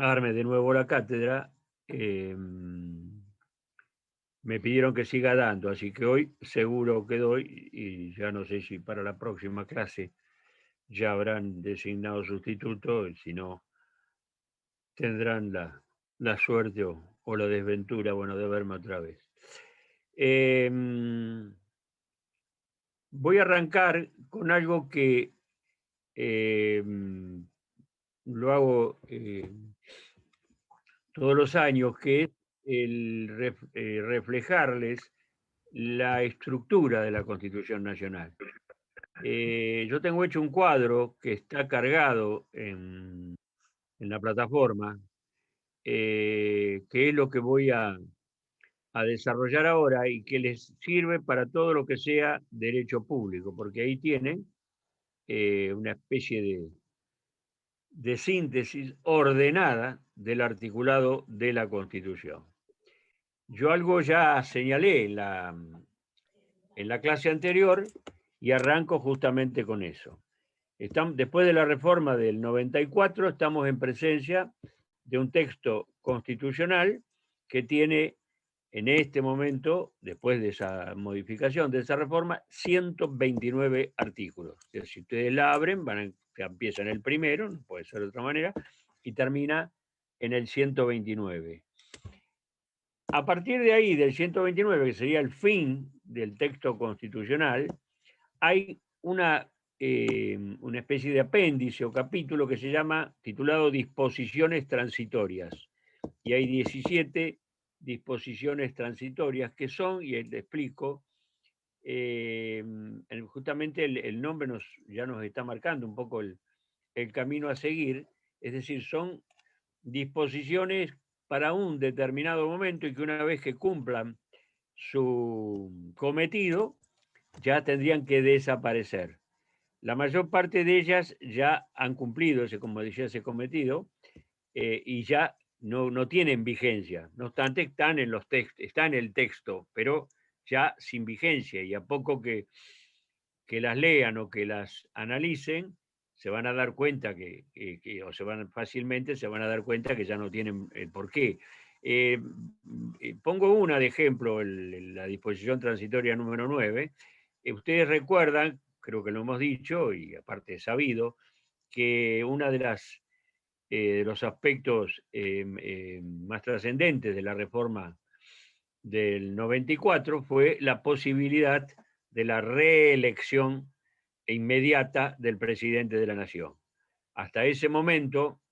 darme de nuevo la cátedra, me pidieron que siga dando, así que hoy seguro que doy y ya no sé si para la próxima clase ya habrán designado sustituto, y si no, tendrán la suerte o la desventura, bueno, de verme otra vez. Voy a arrancar con algo que em, lo hago todos los años, que es reflejarles la estructura de la Constitución Nacional. Yo tengo hecho un cuadro que está cargado en la plataforma, que es lo que voy a desarrollar ahora y que les sirve para todo lo que sea derecho público, porque ahí tienen una especie de síntesis ordenada del articulado de la Constitución. Yo algo ya señalé en la clase anterior y arranco justamente con eso. Después de la reforma del 94, estamos en presencia de un texto constitucional que tiene en este momento, después de esa modificación, de esa reforma, 129 artículos. Si ustedes la abren, empieza en el primero, no puede ser de otra manera, y termina en el 129. A partir de ahí, del 129, que sería el fin del texto constitucional, hay una especie de apéndice o capítulo que se llama, titulado Disposiciones Transitorias. Y hay 17 disposiciones transitorias que son, y le explico, justamente el nombre ya nos está marcando un poco el camino a seguir, es decir, son disposiciones para un determinado momento y que una vez que cumplan su cometido, ya tendrían que desaparecer. La mayor parte de ellas ya han cumplido como decía, ese cometido y ya no tienen vigencia. No obstante, están en está en el texto, pero ya sin vigencia y a poco que las lean o que las analicen, se van a dar cuenta o fácilmente se van a dar cuenta que ya no tienen el porqué. Pongo una de ejemplo, la disposición transitoria número 9. Ustedes recuerdan, creo que lo hemos dicho y aparte sabido, que una de los aspectos más trascendentes de la reforma del 94 fue la posibilidad de la reelección inmediata del presidente de la Nación. Hasta ese momento,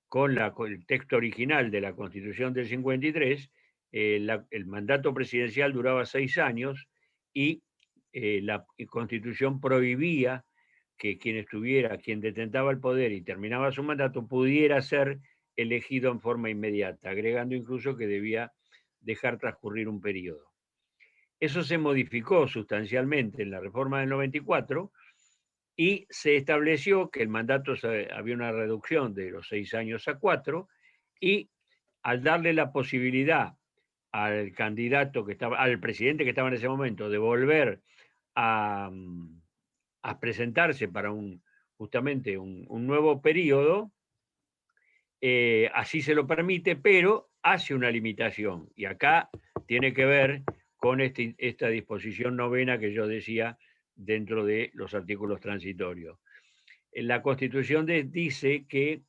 con el texto original de la Constitución del 53, el mandato presidencial duraba 6 años y la Constitución prohibía que quien detentaba el poder y terminaba su mandato pudiera ser elegido en forma inmediata, agregando incluso que debía dejar transcurrir un periodo. Eso se modificó sustancialmente en la reforma del 94 y se estableció que el mandato había una reducción de los 6 años a 4 y al darle la posibilidad al candidato al presidente que estaba en ese momento de volver a, a presentarse para justamente un nuevo periodo, así se lo permite, pero hace una limitación. Y acá tiene que ver con esta disposición novena que yo decía dentro de los artículos transitorios. La Constitución dice que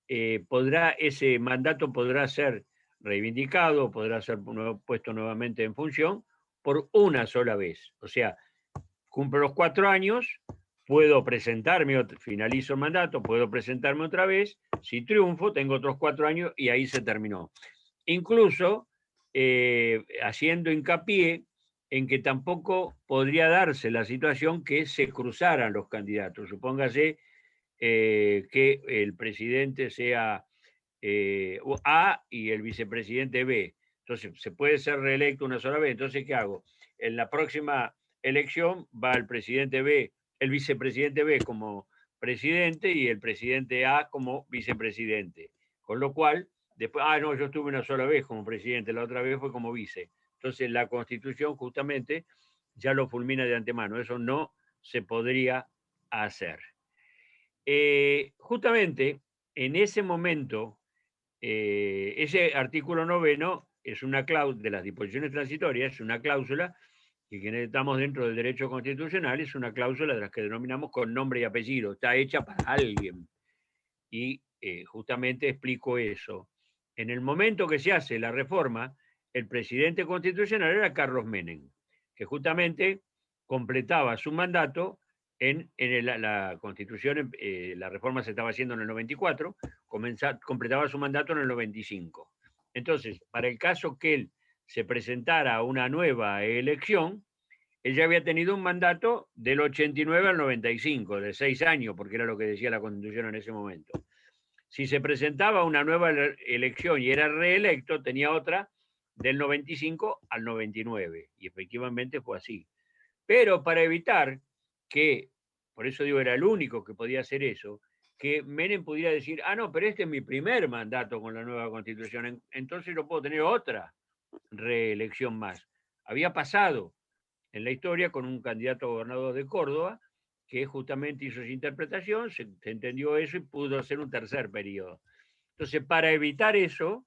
ese mandato podrá ser reivindicado, podrá ser puesto nuevamente en función por una sola vez. O sea, cumplo los 4 años, puedo presentarme, finalizo el mandato, puedo presentarme otra vez, si triunfo, tengo otros 4 años y ahí se terminó. Incluso haciendo hincapié en que tampoco podría darse la situación que se cruzaran los candidatos. Supóngase que el presidente sea A y el vicepresidente B. Entonces, se puede ser reelecto una sola vez. Entonces, ¿qué hago? En la próxima elección va el presidente B, el vicepresidente B como presidente y el presidente A como vicepresidente. Con lo cual, después, no, yo estuve una sola vez como presidente, la otra vez fue como vice. Entonces, la Constitución justamente ya lo fulmina de antemano. Eso no se podría hacer. Justamente en ese momento ese artículo 9 es una cláusula de las disposiciones transitorias, es una cláusula que quienes estamos dentro del derecho constitucional es una cláusula de las que denominamos con nombre y apellido, está hecha para alguien. Y justamente explico eso. En el momento que se hace la reforma, el presidente constitucional era Carlos Menem, que justamente completaba su mandato la Constitución, la reforma se estaba haciendo en el 94, completaba su mandato en el 95. Entonces, para el caso que él se presentara a una nueva elección, él ya había tenido un mandato del 89 al 95, de 6 años, porque era lo que decía la Constitución en ese momento. Si se presentaba una nueva elección y era reelecto, tenía otra del 95 al 99. Y efectivamente fue así. Pero para evitar que, por eso digo, era el único que podía hacer eso, que Menem pudiera decir, ah, no, pero este es mi primer mandato con la nueva constitución, entonces no puedo tener otra reelección más. Había pasado en la historia con un candidato a gobernador de Córdoba que justamente hizo esa interpretación, se entendió eso y pudo hacer un tercer periodo. Entonces, para evitar eso,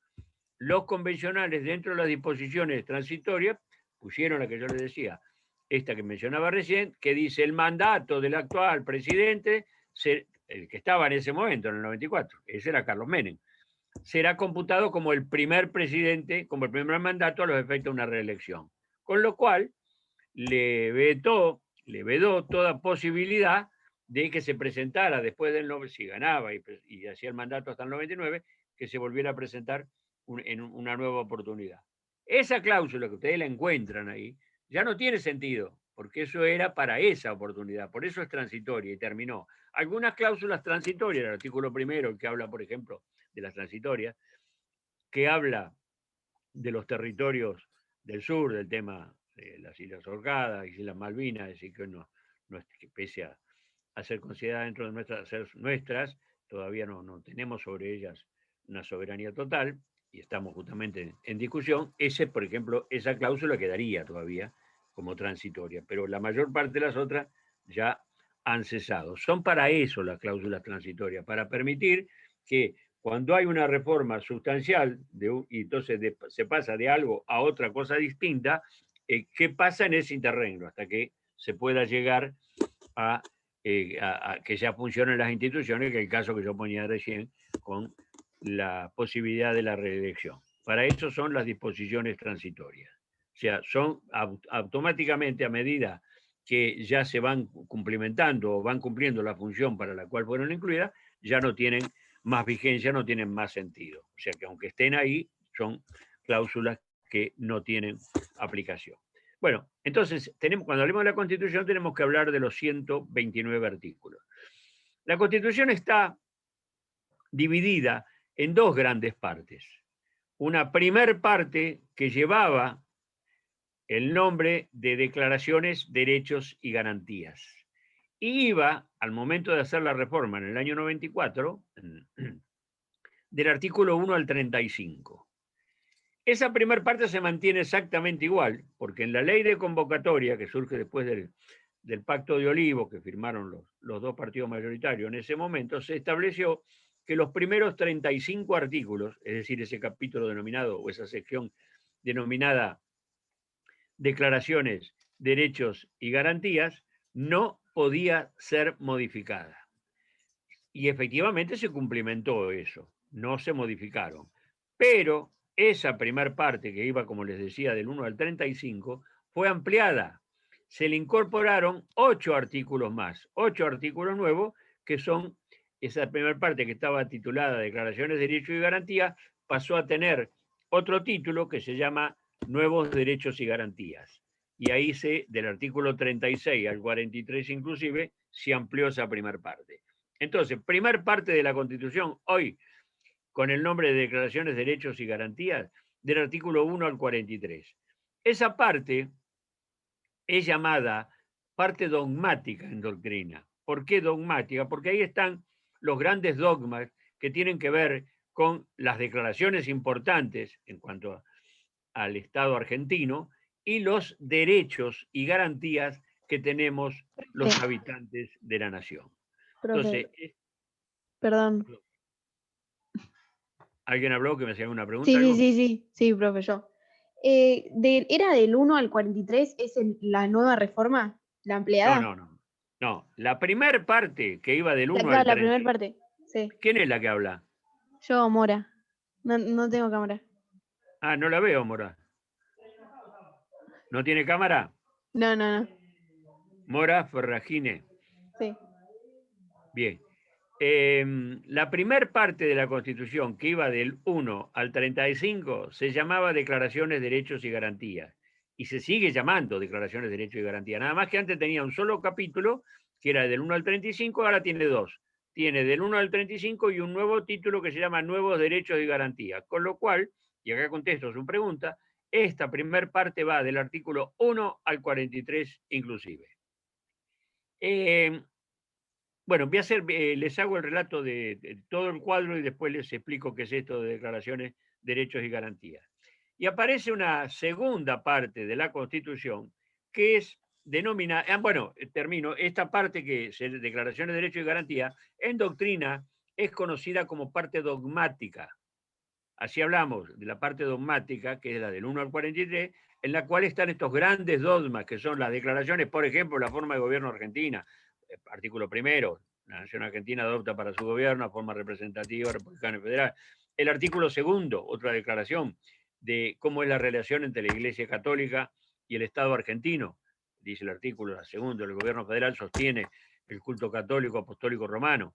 los convencionales dentro de las disposiciones transitorias pusieron la que yo les decía, esta que mencionaba recién, que dice el mandato del actual presidente, el que estaba en ese momento, en el 94, ese era Carlos Menem, será computado como el primer presidente, como el primer mandato a los efectos de una reelección. Con lo cual, le vedó toda posibilidad de que se presentara después del 9, si ganaba y hacía el mandato hasta el 99, que se volviera a presentar en una nueva oportunidad. Esa cláusula que ustedes la encuentran ahí ya no tiene sentido, porque eso era para esa oportunidad, por eso es transitoria y terminó. Algunas cláusulas transitorias, el artículo primero, que habla, por ejemplo, de las transitorias, que habla de los territorios del sur, del tema de las Islas Orcadas, Islas Malvinas, es decir, que, que pese a ser consideradas dentro de nuestras, todavía no tenemos sobre ellas una soberanía total y estamos justamente en discusión. Por ejemplo, esa cláusula quedaría todavía como transitoria, pero la mayor parte de las otras ya han cesado. Son para eso las cláusulas transitorias, para permitir que cuando hay una reforma sustancial y entonces se pasa de algo a otra cosa distinta, ¿qué pasa en ese interregno? Hasta que se pueda llegar a que ya funcionen las instituciones, que es el caso que yo ponía recién, con la posibilidad de la reelección. Para eso son las disposiciones transitorias. O sea, son automáticamente a medida que ya se van cumplimentando o van cumpliendo la función para la cual fueron incluidas, ya no tienen más vigencia, no tienen más sentido. O sea que aunque estén ahí, son cláusulas que no tienen aplicación. Bueno, entonces, cuando hablemos de la Constitución tenemos que hablar de los 129 artículos. La Constitución está dividida en dos grandes partes. Una primer parte que llevaba el nombre de Declaraciones, Derechos y Garantías. Y iba, al momento de hacer la reforma en el año 94, del artículo 1 al 35. Esa primera parte se mantiene exactamente igual, porque en la ley de convocatoria que surge después del Pacto de Olivos que firmaron los dos partidos mayoritarios en ese momento, se estableció que los primeros 35 artículos, es decir, ese capítulo denominado, o esa sección denominada Declaraciones, Derechos y Garantías, no podía ser modificada. Y efectivamente se cumplimentó eso, no se modificaron. Pero esa primer parte que iba, como les decía, del 1 al 35, fue ampliada. Se le incorporaron 8 artículos más, 8 artículos nuevos, que son esa primera parte que estaba titulada Declaraciones de Derechos y Garantías, pasó a tener otro título que se llama Nuevos Derechos y Garantías. Y ahí del artículo 36 al 43 inclusive, se amplió esa primera parte. Entonces, primer parte de la Constitución, hoy, con el nombre de Declaraciones, Derechos y Garantías, del artículo 1 al 43. Esa parte es llamada parte dogmática en doctrina. ¿Por qué dogmática? Porque ahí están los grandes dogmas que tienen que ver con las declaraciones importantes en cuanto al Estado argentino y los derechos y garantías que tenemos los habitantes de la nación. Entonces, perdón. ¿Alguien habló que me hacía una pregunta, Sí, sí, algo? sí, sí, sí, profe, yo. ¿Era del 1 al 43? ¿Es la nueva reforma? ¿La No, no, ampliada? no. No, la primer parte que iba del 1 Claro, al la 30. primera parte. Sí. ¿Quién es la que habla? Yo, Mora. No, no tengo cámara. Ah, no la veo, Mora. ¿No tiene cámara? No, no, no. Mora Ferragine. Sí. Bien. La primer parte de la Constitución, que iba del 1 al 35, se llamaba Declaraciones, Derechos y Garantías. Y se sigue llamando Declaraciones, Derechos y Garantías. Nada más que antes tenía un solo capítulo, que era del 1 al 35, ahora tiene dos. Tiene del 1 al 35 y un nuevo título que se llama Nuevos Derechos y Garantías. Con lo cual, y acá contesto su pregunta, esta primer parte va del artículo 1 al 43 inclusive. Eh, bueno, les hago el relato de todo el cuadro y después les explico qué es esto de declaraciones, derechos y garantías. Y aparece una segunda parte de la Constitución que es denomina, termino, esta parte que es declaraciones, derechos y garantías, en doctrina es conocida como parte dogmática. Así hablamos de la parte dogmática, que es la del 1 al 43, en la cual están estos grandes dogmas, que son las declaraciones, por ejemplo, la forma de gobierno argentina, artículo primero, la nación argentina adopta para su gobierno a forma representativa, republicana y federal. El artículo segundo, otra declaración de cómo es la relación entre la Iglesia Católica y el Estado argentino. Dice el artículo segundo, el gobierno federal sostiene el culto católico apostólico romano.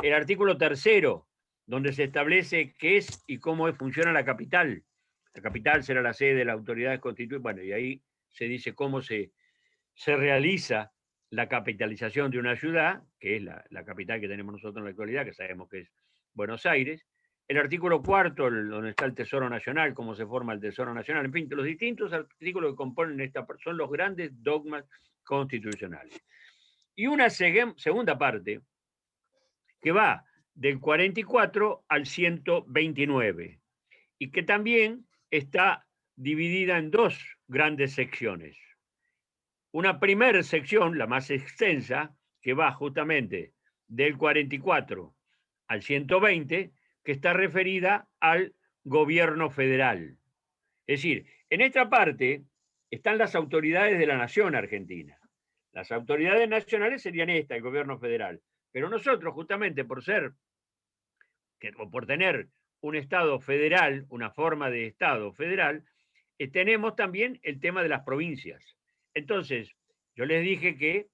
El artículo tercero, donde se establece qué es y cómo funciona la capital. La capital será la sede de las autoridades constituyentes. Bueno, y ahí se dice cómo se realiza la capitalización de una ciudad, que es la capital que tenemos nosotros en la actualidad, que sabemos que es Buenos Aires. El artículo cuarto, donde está el Tesoro Nacional, cómo se forma el Tesoro Nacional. En fin, los distintos artículos que componen esta son los grandes dogmas constitucionales. Y una segunda parte que va del 44 al 129 y que también está dividida en dos grandes secciones. Una primera sección, la más extensa, que va justamente del 44 al 120, que está referida al gobierno federal. Es decir, en esta parte están las autoridades de la nación argentina. Las autoridades nacionales serían esta, el gobierno federal. Pero nosotros, justamente por tener un Estado federal, una forma de Estado federal, tenemos también el tema de las provincias. Entonces, yo les dije que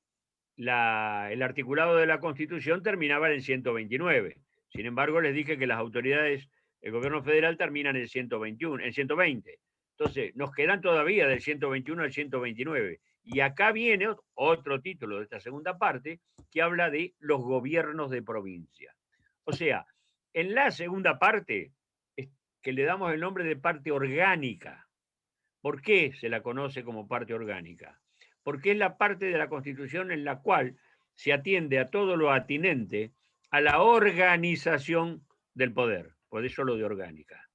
el articulado de la Constitución terminaba en el 129. Sin embargo, les dije que las autoridades del gobierno federal terminan en el 121, en 120. Entonces, nos quedan todavía del 121 al 129. Y acá viene otro título de esta segunda parte que habla de los gobiernos de provincia. O sea, en la segunda parte, que le damos el nombre de parte orgánica. ¿Por qué se la conoce como parte orgánica? Porque es la parte de la Constitución en la cual se atiende a todo lo atinente a la organización del poder. Por eso lo de orgánica.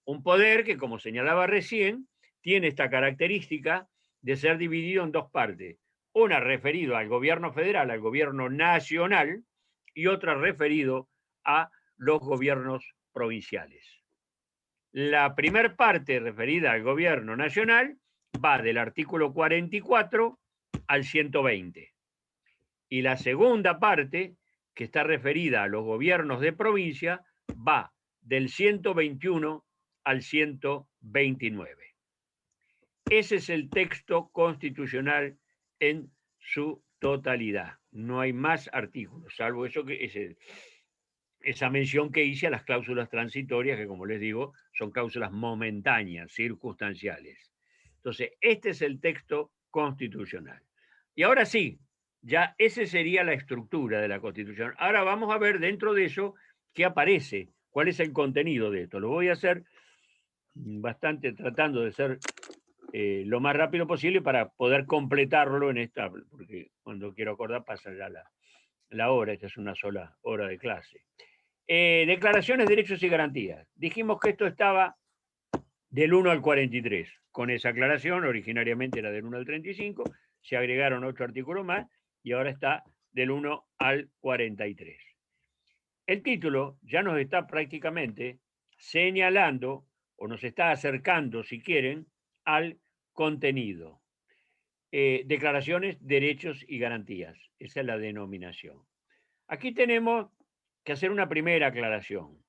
Un poder que, como señalaba recién, tiene esta característica de ser dividido en dos partes. Una referido al gobierno federal, al gobierno nacional, y otra referido a los gobiernos provinciales. La primera parte referida al gobierno nacional va del artículo 44 al 120. Y la segunda parte, que está referida a los gobiernos de provincia, va del 121 al 129. Ese es el texto constitucional en su totalidad. No hay más artículos, salvo eso que es esa mención que hice a las cláusulas transitorias, que como les digo, son cláusulas momentáneas, circunstanciales. Entonces, este es el texto constitucional. Y ahora sí, ya esa sería la estructura de la Constitución. Ahora vamos a ver dentro de eso qué aparece, cuál es el contenido de esto. Lo voy a hacer bastante tratando de ser lo más rápido posible para poder completarlo en esta, porque cuando quiero acordar pasa ya la hora, esta es una sola hora de clase. Declaraciones, derechos y garantías. Dijimos que esto estaba del 1 al 43. Con esa aclaración, originariamente era del 1 al 35, se agregaron 8 artículos más y ahora está del 1 al 43. El título ya nos está prácticamente señalando, o nos está acercando, si quieren, al contenido. Declaraciones, derechos y garantías. Esa es la denominación. Aquí tenemos que hacer una primera aclaración.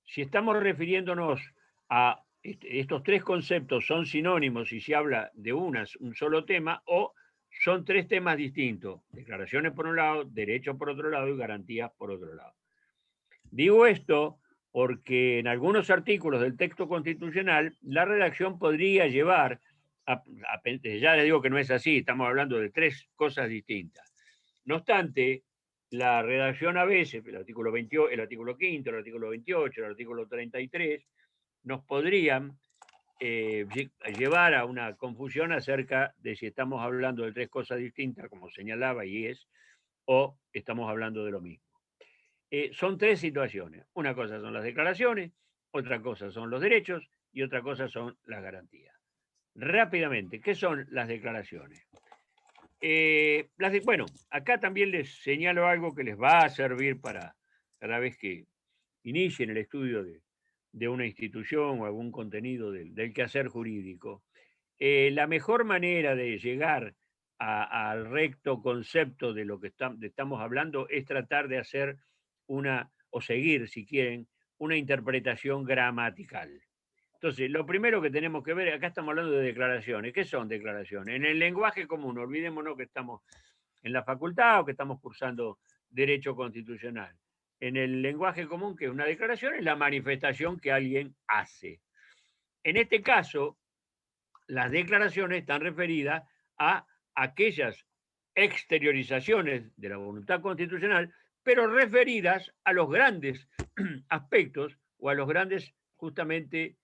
Si estamos refiriéndonos a estos tres conceptos, son sinónimos y se habla de un solo tema, o son tres temas distintos. Declaraciones por un lado, derechos por otro lado y garantías por otro lado. Digo esto porque en algunos artículos del texto constitucional la redacción podría llevar ya les digo que no es así, estamos hablando de tres cosas distintas. No obstante, la redacción a veces, el artículo 28, el artículo 5, el artículo 28, el artículo 33, nos podrían llevar a una confusión acerca de si estamos hablando de tres cosas distintas, como señalaba y es, o estamos hablando de lo mismo. Son tres situaciones. Una cosa son las declaraciones, otra cosa son los derechos y otra cosa son las garantías. Rápidamente, ¿qué son las declaraciones? Bueno, acá también les señalo algo que les va a servir para cada vez que inicien el estudio de una institución o algún contenido del quehacer jurídico. La mejor manera de llegar al recto concepto de lo que estamos hablando es tratar de hacer o seguir, si quieren, una interpretación gramatical. Entonces, lo primero que tenemos que ver, acá estamos hablando de declaraciones. ¿Qué son declaraciones? En el lenguaje común, olvidémonos que estamos en la facultad o que estamos cursando Derecho Constitucional. En el lenguaje común, que es una declaración, es la manifestación que alguien hace. En este caso, las declaraciones están referidas a aquellas exteriorizaciones de la voluntad constitucional, pero referidas a los grandes aspectos o a los grandes, justamente,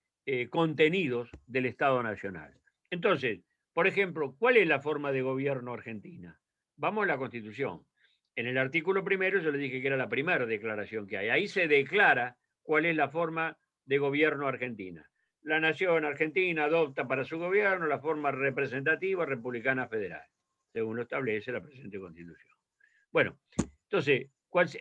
contenidos del Estado Nacional. Entonces, por ejemplo, ¿cuál es la forma de gobierno argentina? Vamos a la Constitución. En el artículo primero yo le dije que era la primera declaración que hay. Ahí se declara cuál es la forma de gobierno argentina. La nación argentina adopta para su gobierno la forma representativa republicana federal, según lo establece la presente Constitución. Bueno, entonces,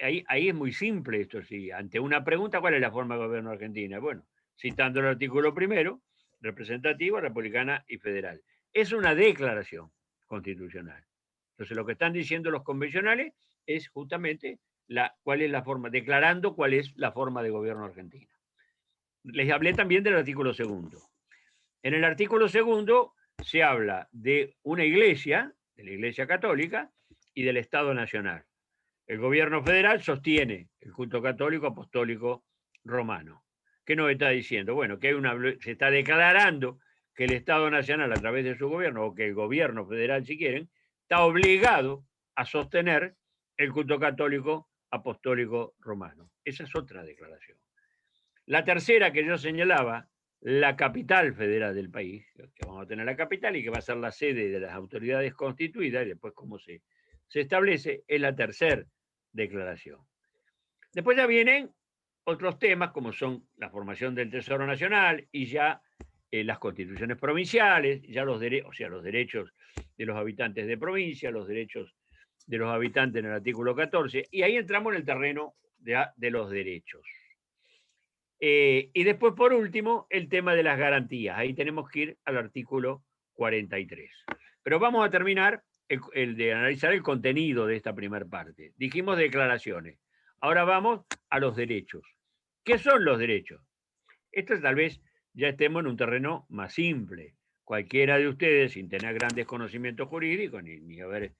ahí es muy simple esto. Sí. Ante una pregunta, ¿cuál es la forma de gobierno argentina? Bueno, citando el artículo primero, representativa, republicana y federal. Es una declaración constitucional. Entonces, lo que están diciendo los convencionales es justamente cuál es la forma, declarando cuál es la forma de gobierno argentina. Les hablé también del artículo segundo. En el artículo segundo se habla de una iglesia, de la Iglesia Católica, y del Estado Nacional. El gobierno federal sostiene el culto católico apostólico romano. ¿Qué nos está diciendo? Bueno, que se está declarando que el Estado Nacional, a través de su gobierno, o que el gobierno federal, si quieren, está obligado a sostener el culto católico apostólico romano. Esa es otra declaración. La tercera que yo señalaba, la capital federal del país, que vamos a tener la capital y que va a ser la sede de las autoridades constituidas, y después cómo se establece, es la tercera declaración. Después ya vienen otros temas como son la formación del Tesoro Nacional y ya las constituciones provinciales, ya los derechos de los habitantes de provincia, los derechos de los habitantes en el artículo 14, y ahí entramos en el terreno de los derechos. Y después, por último, el tema de las garantías. Ahí tenemos que ir al artículo 43. Pero vamos a terminar el de analizar el contenido de esta primera parte. Dijimos declaraciones. Ahora vamos a los derechos. ¿Qué son los derechos? Esto tal vez ya estemos en un terreno más simple. Cualquiera de ustedes, sin tener grandes conocimientos jurídicos, ni haber,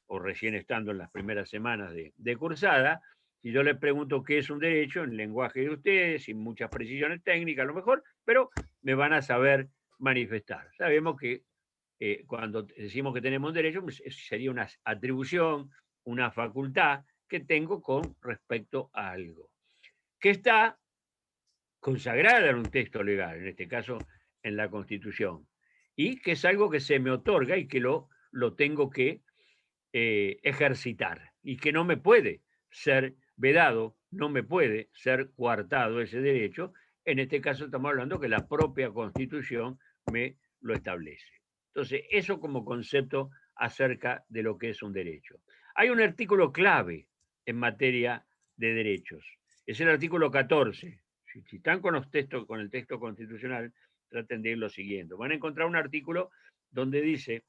o recién estando en las primeras semanas de cursada, si yo les pregunto qué es un derecho en el lenguaje de ustedes, sin muchas precisiones técnicas a lo mejor, pero me van a saber manifestar. Sabemos que cuando decimos que tenemos un derecho, pues sería una atribución, una facultad que tengo con respecto a algo, que está consagrada en un texto legal, en este caso en la Constitución, y que es algo que se me otorga y que lo tengo que ejercitar, y que no me puede ser vedado, no me puede ser coartado ese derecho. En este caso estamos hablando que la propia Constitución me lo establece. Entonces, eso como concepto acerca de lo que es un derecho. Hay un artículo clave en materia de derechos. Es el artículo 14. Si están con el texto constitucional, traten de irlo siguiendo. Van a encontrar un artículo donde dice: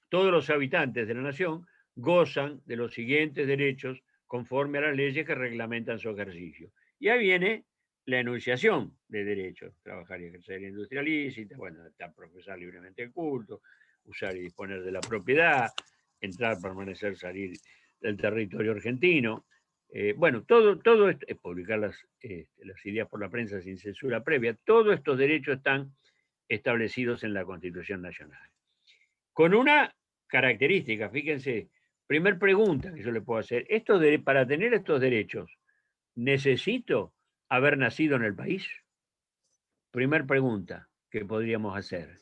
todos los habitantes de la nación gozan de los siguientes derechos conforme a las leyes que reglamentan su ejercicio. Y ahí viene la enunciación de derechos: trabajar y ejercer la industria lícita, bueno, estar, profesar libremente el culto, usar y disponer de la propiedad, entrar, permanecer, salir del territorio argentino. Bueno, todo esto, publicar las ideas por la prensa sin censura previa, todos estos derechos están establecidos en la Constitución Nacional. Con una característica, fíjense, primer pregunta que yo le puedo hacer: para tener estos derechos, ¿necesito haber nacido en el país? Primer pregunta que podríamos hacer.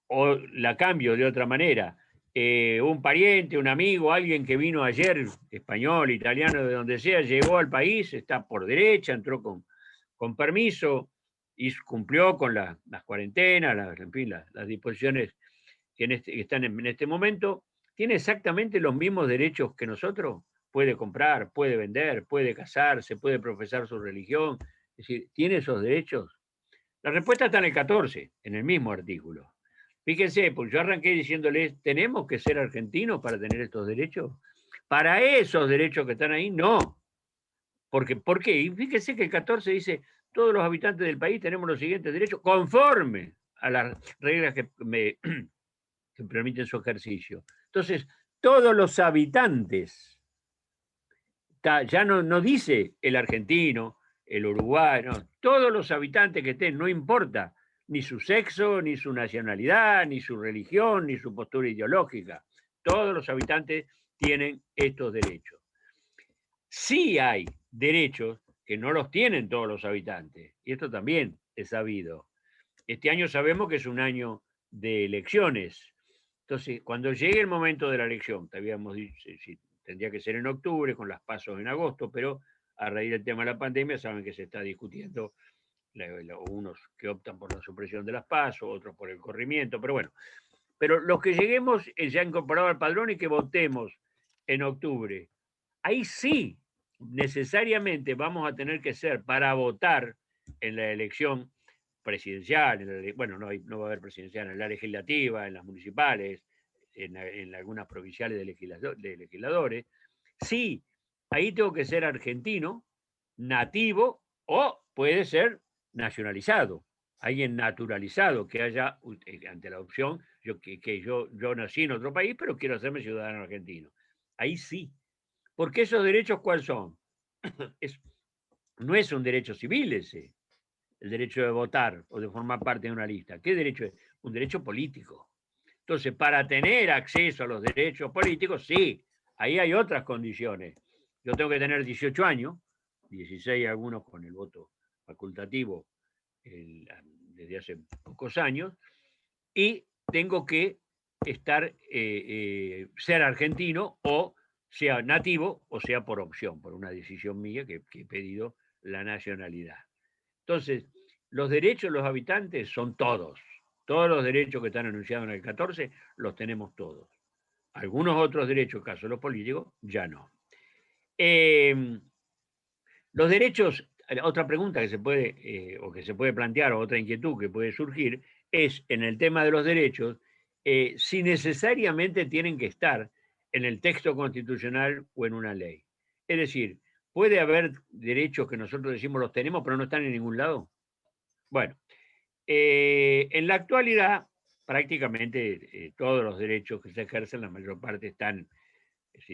O la cambio de otra manera: un pariente, un amigo, alguien que vino ayer, español, italiano, de donde sea, llegó al país, está por derecha, entró con permiso y cumplió con las cuarentenas, en fin, las disposiciones que están en este momento, tiene exactamente los mismos derechos que nosotros. Puede comprar, puede vender, puede casarse, puede profesar su religión. Es decir, ¿tiene esos derechos? La respuesta está en el 14, en el mismo artículo. Fíjense, pues yo arranqué diciéndoles: ¿tenemos que ser argentinos para tener estos derechos? Para esos derechos que están ahí, no. ¿Por qué? Y fíjense que el 14 dice: todos los habitantes del país tenemos los siguientes derechos conforme a las reglas que permiten su ejercicio. Entonces, todos los habitantes, ya no dice el argentino, el uruguayo, no, todos los habitantes que estén, no importa ni su sexo, ni su nacionalidad, ni su religión, ni su postura ideológica, todos los habitantes tienen estos derechos. Sí hay derechos que no los tienen todos los habitantes, y esto también es sabido. Este año sabemos que es un año de elecciones. Entonces, cuando llegue el momento de la elección, habíamos dicho, tendría que ser en octubre, con las pasos en agosto, pero a raíz del tema de la pandemia saben que se está discutiendo, unos que optan por la supresión de las pasos, otros por el corrimiento, pero bueno. Pero los que lleguemos ya incorporados al padrón y que votemos en octubre, ahí sí, necesariamente vamos a tener que ser, para votar en la elección presidencial, bueno, no va a haber presidencial, en la legislativa, en las municipales, en algunas provinciales de legisladores, sí, ahí tengo que ser argentino, nativo, o puede ser nacionalizado, alguien naturalizado, que haya, ante la opción, yo nací en otro país, pero quiero hacerme ciudadano argentino. Ahí sí. Porque esos derechos, ¿cuáles son? No es un derecho civil ese, el derecho de votar o de formar parte de una lista. ¿Qué derecho es? Un derecho político. Entonces, para tener acceso a los derechos políticos, sí, ahí hay otras condiciones. Yo tengo que tener 18 años, 16 algunos con el voto facultativo desde hace pocos años, y tengo que ser argentino, o sea nativo, o sea por opción, por una decisión mía que he pedido la nacionalidad. Entonces, los derechos de los habitantes son todos. Todos los derechos que están anunciados en el 14 los tenemos todos. Algunos otros derechos, caso de los políticos, ya no. Los derechos, otra pregunta que se puede plantear, o otra inquietud que puede surgir, es en el tema de los derechos, si necesariamente tienen que estar en el texto constitucional o en una ley. Es decir, ¿puede haber derechos que nosotros decimos los tenemos pero no están en ningún lado? Bueno, en la actualidad prácticamente todos los derechos que se ejercen, la mayor parte están,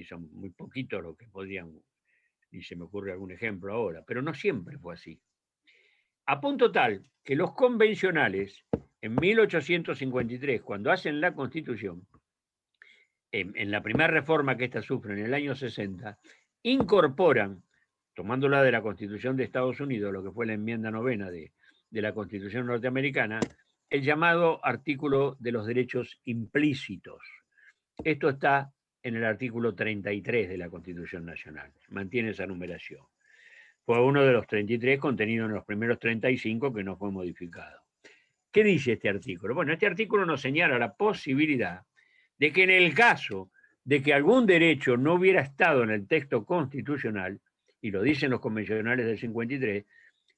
son muy poquitos los que podrían, y se me ocurre algún ejemplo ahora, pero no siempre fue así. A punto tal que los convencionales, en 1853, cuando hacen la Constitución, en la primera reforma que ésta sufre en el año 60, incorporan, tomándola de la Constitución de Estados Unidos, lo que fue la enmienda novena de la Constitución norteamericana, el llamado artículo de los derechos implícitos. Esto está en el artículo 33 de la Constitución Nacional, mantiene esa numeración. Fue uno de los 33 contenidos en los primeros 35 que no fue modificado. ¿Qué dice este artículo? Bueno, este artículo nos señala la posibilidad de que en el caso de que algún derecho no hubiera estado en el texto constitucional, y lo dicen los convencionales del 53,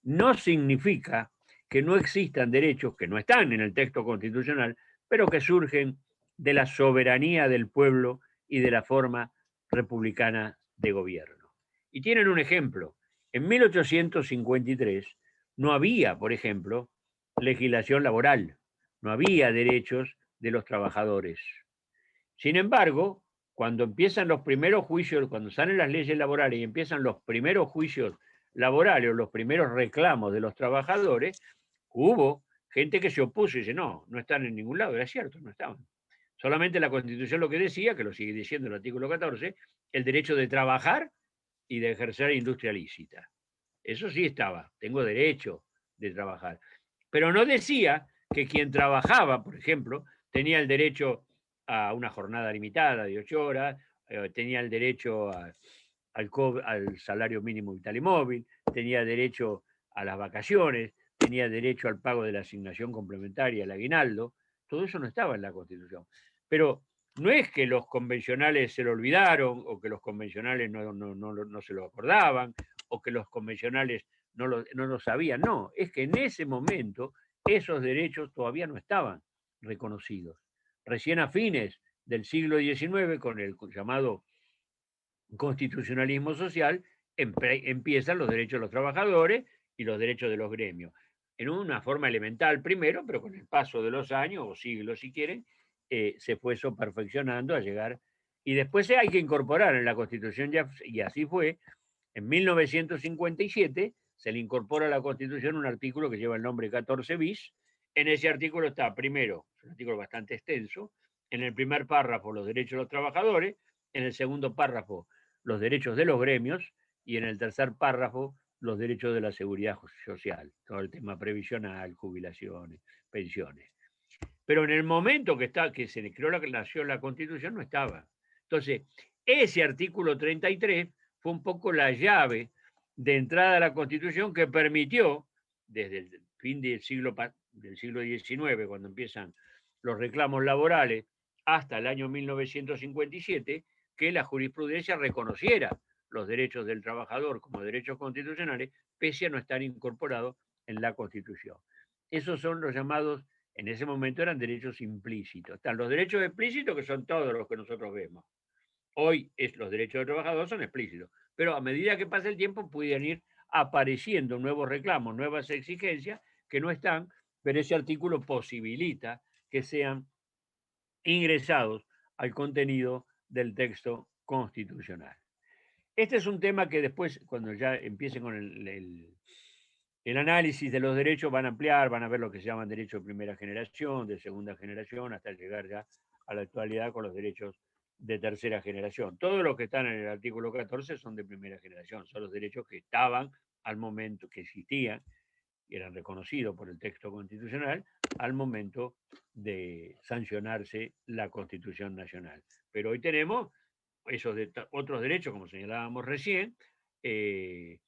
no significa que no existan derechos que no están en el texto constitucional, pero que surgen de la soberanía del pueblo y de la forma republicana de gobierno. Y tienen un ejemplo. En 1853 no había, por ejemplo, legislación laboral, no había derechos de los trabajadores. Sin embargo, cuando empiezan los primeros juicios, cuando salen las leyes laborales y empiezan los primeros juicios laborales o los primeros reclamos de los trabajadores, hubo gente que se opuso y dice, no, no están en ningún lado. Era cierto, no estaban. Solamente la Constitución lo que decía, que lo sigue diciendo el artículo 14, el derecho de trabajar y de ejercer industria lícita. Eso sí estaba, tengo derecho de trabajar. Pero no decía que quien trabajaba, por ejemplo, tenía el derecho a una jornada limitada de 8 horas, tenía el derecho al salario mínimo vital y móvil, tenía derecho a las vacaciones, tenía derecho al pago de la asignación complementaria, el aguinaldo. Todo eso no estaba en la Constitución. Pero no es que los convencionales se lo olvidaron o que los convencionales no se lo acordaban o que los convencionales no lo sabían. No, es que en ese momento esos derechos todavía no estaban reconocidos. Recién a fines del siglo XIX, con el llamado constitucionalismo social, empiezan los derechos de los trabajadores y los derechos de los gremios. En una forma elemental primero, pero con el paso de los años, o siglos si quieren, se fue eso perfeccionando a llegar. Y después hay que incorporar en la Constitución, y así fue, en 1957 se le incorpora a la Constitución un artículo que lleva el nombre 14 bis. En ese artículo está, primero, es un artículo bastante extenso, en el primer párrafo los derechos de los trabajadores, en el segundo párrafo los derechos de los gremios y en el tercer párrafo los derechos de la seguridad social, todo el tema previsional, jubilaciones, pensiones. Pero en el momento que se creó nació la Constitución no estaba. Entonces, ese artículo 33 fue un poco la llave de entrada a la Constitución que permitió, desde el fin del siglo XIX, cuando empiezan los reclamos laborales, hasta el año 1957, que la jurisprudencia reconociera los derechos del trabajador como derechos constitucionales, pese a no estar incorporados en la Constitución. Esos son los llamados, en ese momento eran derechos implícitos. Están los derechos explícitos, que son todos los que nosotros vemos. Hoy los derechos del trabajador son explícitos, pero a medida que pasa el tiempo pueden ir apareciendo nuevos reclamos, nuevas exigencias que no están, pero ese artículo posibilita que sean ingresados al contenido del texto constitucional. Este es un tema que después, cuando ya empiecen con el análisis de los derechos, van a ampliar, van a ver lo que se llaman derechos de primera generación, de segunda generación, hasta llegar ya a la actualidad con los derechos de tercera generación. Todos los que están en el artículo 14 son de primera generación, son los derechos que estaban al momento, que existían, y eran reconocidos por el texto constitucional, al momento de sancionarse la Constitución Nacional. Pero hoy tenemos esos otros derechos, como señalábamos recién, que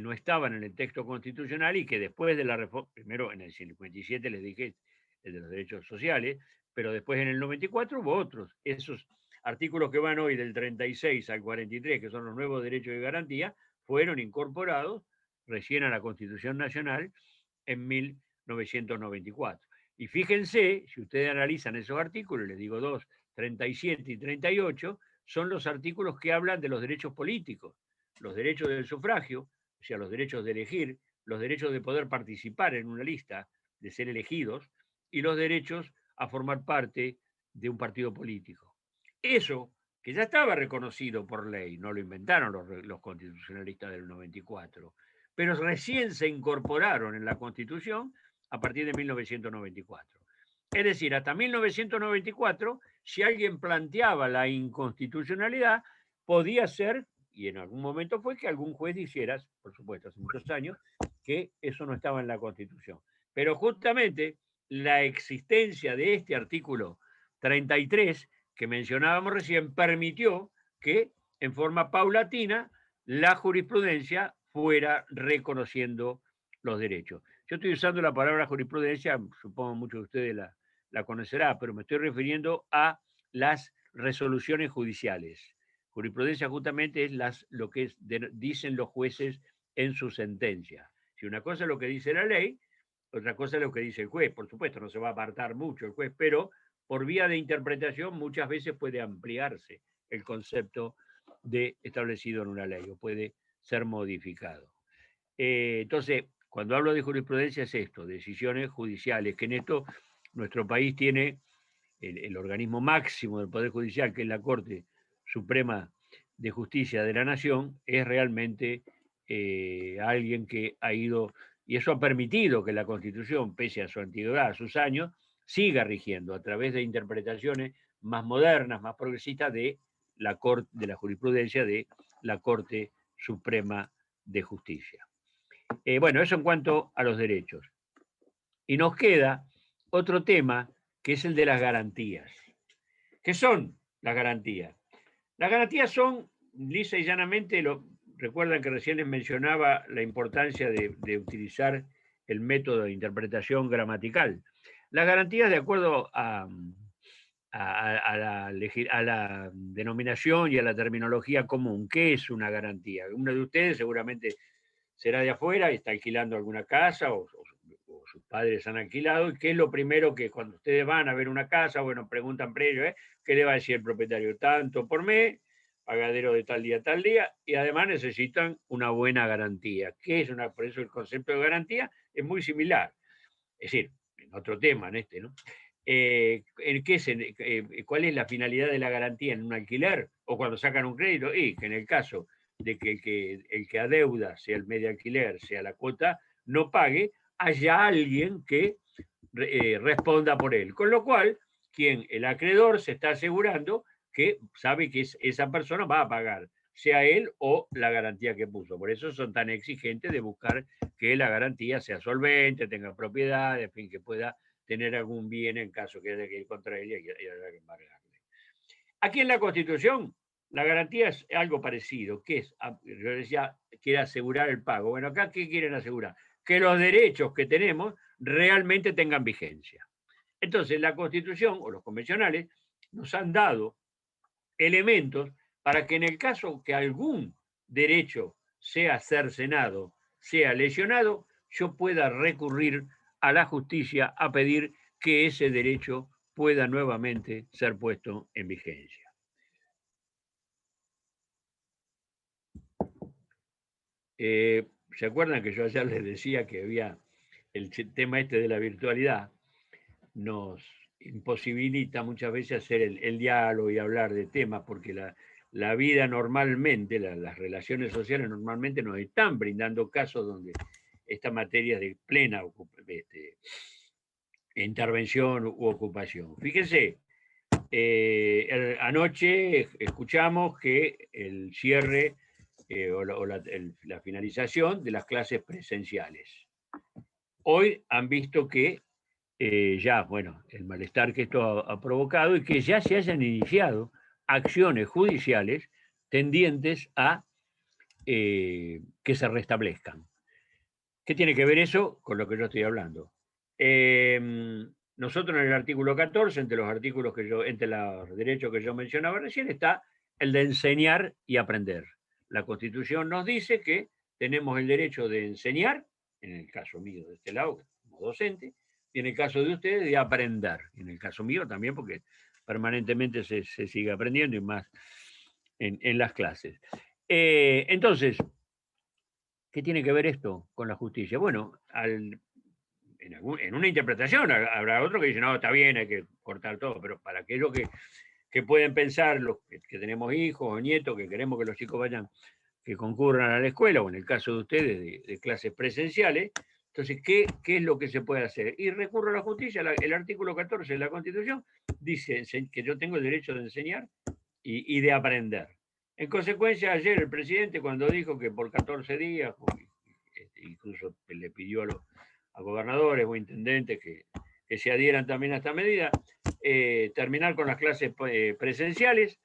no estaban en el texto constitucional y que después de la reforma, primero en el 57 les dije el de los derechos sociales, pero después en el 94 hubo otros. Esos artículos que van hoy del 36 al 43, que son los nuevos derechos de garantía, fueron incorporados recién a la Constitución Nacional en 1994. Y fíjense, si ustedes analizan esos artículos, les digo dos, 37 y 38, son los artículos que hablan de los derechos políticos, los derechos del sufragio, o sea, los derechos de elegir, los derechos de poder participar en una lista, de ser elegidos, y los derechos a formar parte de un partido político. Eso, que ya estaba reconocido por ley, no lo inventaron los constitucionalistas del 94, pero recién se incorporaron en la Constitución a partir de 1994. Es decir, hasta 1994, si alguien planteaba la inconstitucionalidad, podía ser, y en algún momento fue, que algún juez dijera, por supuesto, hace muchos años, que eso no estaba en la Constitución. Pero justamente la existencia de este artículo 33 que mencionábamos recién permitió que en forma paulatina la jurisprudencia fuera reconociendo los derechos. Yo estoy usando la palabra jurisprudencia, supongo muchos de ustedes la conocerá, pero me estoy refiriendo a las resoluciones judiciales. Jurisprudencia justamente es lo que dicen los jueces en su sentencia. Si una cosa es lo que dice la ley, otra cosa es lo que dice el juez. Por supuesto, no se va a apartar mucho el juez, pero por vía de interpretación muchas veces puede ampliarse el concepto establecido en una ley o puede ser modificado. Entonces, cuando hablo de jurisprudencia es esto, decisiones judiciales, que en esto nuestro país tiene el organismo máximo del Poder Judicial, que es la Corte Suprema de Justicia de la Nación, es realmente alguien que ha ido, y eso ha permitido que la Constitución, pese a su antigüedad, a sus años, siga rigiendo a través de interpretaciones más modernas, más progresistas de la jurisprudencia de la Corte Suprema de Justicia. Bueno, eso en cuanto a los derechos. Y nos queda otro tema, que es el de las garantías. ¿Qué son las garantías? Las garantías son, lisa y llanamente, recuerdan que recién les mencionaba la importancia de utilizar el método de interpretación gramatical. Las garantías, de acuerdo a la denominación y a la terminología común, ¿qué es una garantía? Uno de ustedes seguramente será de afuera y está alquilando alguna casa o sus padres han alquilado, y qué es lo primero que cuando ustedes van a ver una casa, bueno, preguntan previo, ¿qué le va a decir el propietario? Tanto por mes, pagadero de tal día a tal día, y además necesitan una buena garantía. ¿Qué es por eso el concepto de garantía es muy similar. Es decir, en otro tema, en este, ¿no? ¿Cuál es la finalidad de la garantía en un alquiler o cuando sacan un crédito? Y que en el caso de que el que adeuda, sea el medio alquiler, sea la cuota, no pague, haya alguien que responda por él. Con lo cual, el acreedor se está asegurando que sabe que esa persona va a pagar, sea él o la garantía que puso. Por eso son tan exigentes de buscar que la garantía sea solvente, tenga propiedad, en fin, que pueda tener algún bien en caso que haya que ir contra ella y haya que embargarle. Aquí en la Constitución, la garantía es algo parecido, que es, yo decía, quiere asegurar el pago. Bueno, acá, ¿qué quieren asegurar? Que los derechos que tenemos realmente tengan vigencia. Entonces, la Constitución o los convencionales nos han dado elementos para que en el caso que algún derecho sea cercenado, sea lesionado, yo pueda recurrir a la justicia a pedir que ese derecho pueda nuevamente ser puesto en vigencia. ¿Se acuerdan que yo ayer les decía que había el tema este de la virtualidad? Nos imposibilita muchas veces hacer el diálogo y hablar de temas, porque la vida normalmente, las relaciones sociales normalmente nos están brindando casos donde esta materia es de plena intervención u ocupación. Fíjense, anoche escuchamos que el cierre o la finalización de las clases presenciales. Hoy han visto que ya, bueno, el malestar que esto ha provocado y que ya se hayan iniciado acciones judiciales tendientes a que se restablezcan. ¿Qué tiene que ver eso con lo que yo estoy hablando? Nosotros en el artículo 14, entre los derechos que yo mencionaba recién, está el de enseñar y aprender. La Constitución nos dice que tenemos el derecho de enseñar, en el caso mío de este lado, como docente, y en el caso de ustedes de aprender. En el caso mío también, porque permanentemente se sigue aprendiendo y más en las clases. Entonces, ¿qué tiene que ver esto con la justicia? Bueno, en una interpretación habrá otro que dice, no, está bien, hay que cortar todo, pero para aquellos que pueden pensar, los que tenemos hijos o nietos, que queremos que los chicos que concurran a la escuela, o en el caso de ustedes, de clases presenciales, entonces, ¿qué es lo que se puede hacer? Y recurro a la justicia, el artículo 14 de la Constitución dice que yo tengo el derecho de enseñar y de aprender. En consecuencia, ayer el presidente, cuando dijo que por 14 días, incluso le pidió a gobernadores o intendentes que se adhieran también a esta medida, terminar con las clases presenciales,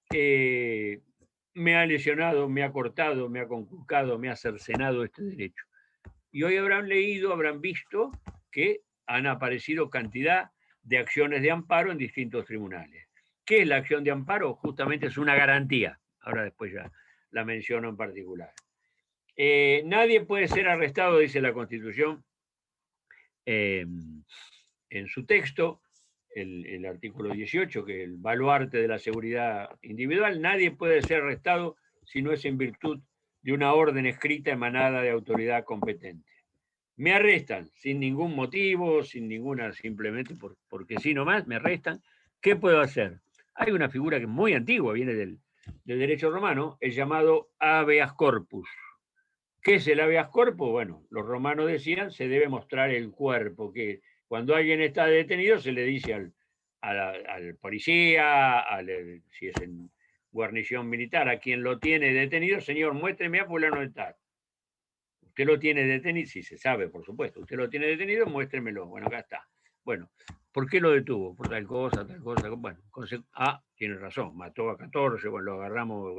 me ha lesionado, me ha cortado, me ha conculcado, me ha cercenado este derecho. Y hoy habrán leído, habrán visto que han aparecido cantidad de acciones de amparo en distintos tribunales. ¿Qué es la acción de amparo? Justamente es una garantía. ahora después ya la menciono en particular. Nadie puede ser arrestado, dice la Constitución, en su texto, el artículo 18, que es el baluarte de la seguridad individual. Nadie puede ser arrestado si no es en virtud de una orden escrita emanada de autoridad competente. Me arrestan sin ningún motivo, sin ninguna, simplemente porque sí nomás, me arrestan. ¿Qué puedo hacer? Hay una figura que es muy antigua, viene del derecho romano, el llamado habeas corpus. ¿Qué es el habeas corpus? Bueno, los romanos decían, se debe mostrar el cuerpo, que cuando alguien está detenido se le dice al policía, si es en guarnición militar, a quien lo tiene detenido, señor, muéstreme a fulano de tal. Usted lo tiene detenido, si se sabe, por supuesto, usted lo tiene detenido, muéstremelo. Bueno, acá está. Bueno, ¿por qué lo detuvo? Por tal cosa, tal cosa. Bueno, tiene razón, mató a 14, bueno, lo agarramos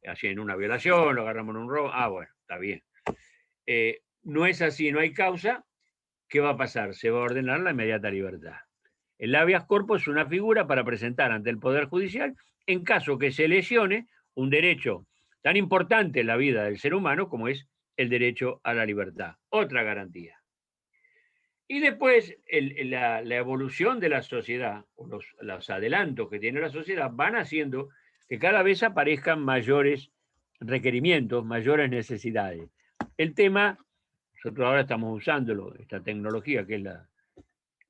así en una violación, lo agarramos en un robo. Bueno, está bien. No es así, no hay causa. ¿Qué va a pasar? Se va a ordenar la inmediata libertad. El habeas corpus es una figura para presentar ante el Poder Judicial en caso que se lesione un derecho tan importante en la vida del ser humano como es el derecho a la libertad. Otra garantía. Y después la evolución de la sociedad, o los adelantos que tiene la sociedad, van haciendo que cada vez aparezcan mayores requerimientos, mayores necesidades. El tema, nosotros ahora estamos usándolo, esta tecnología que es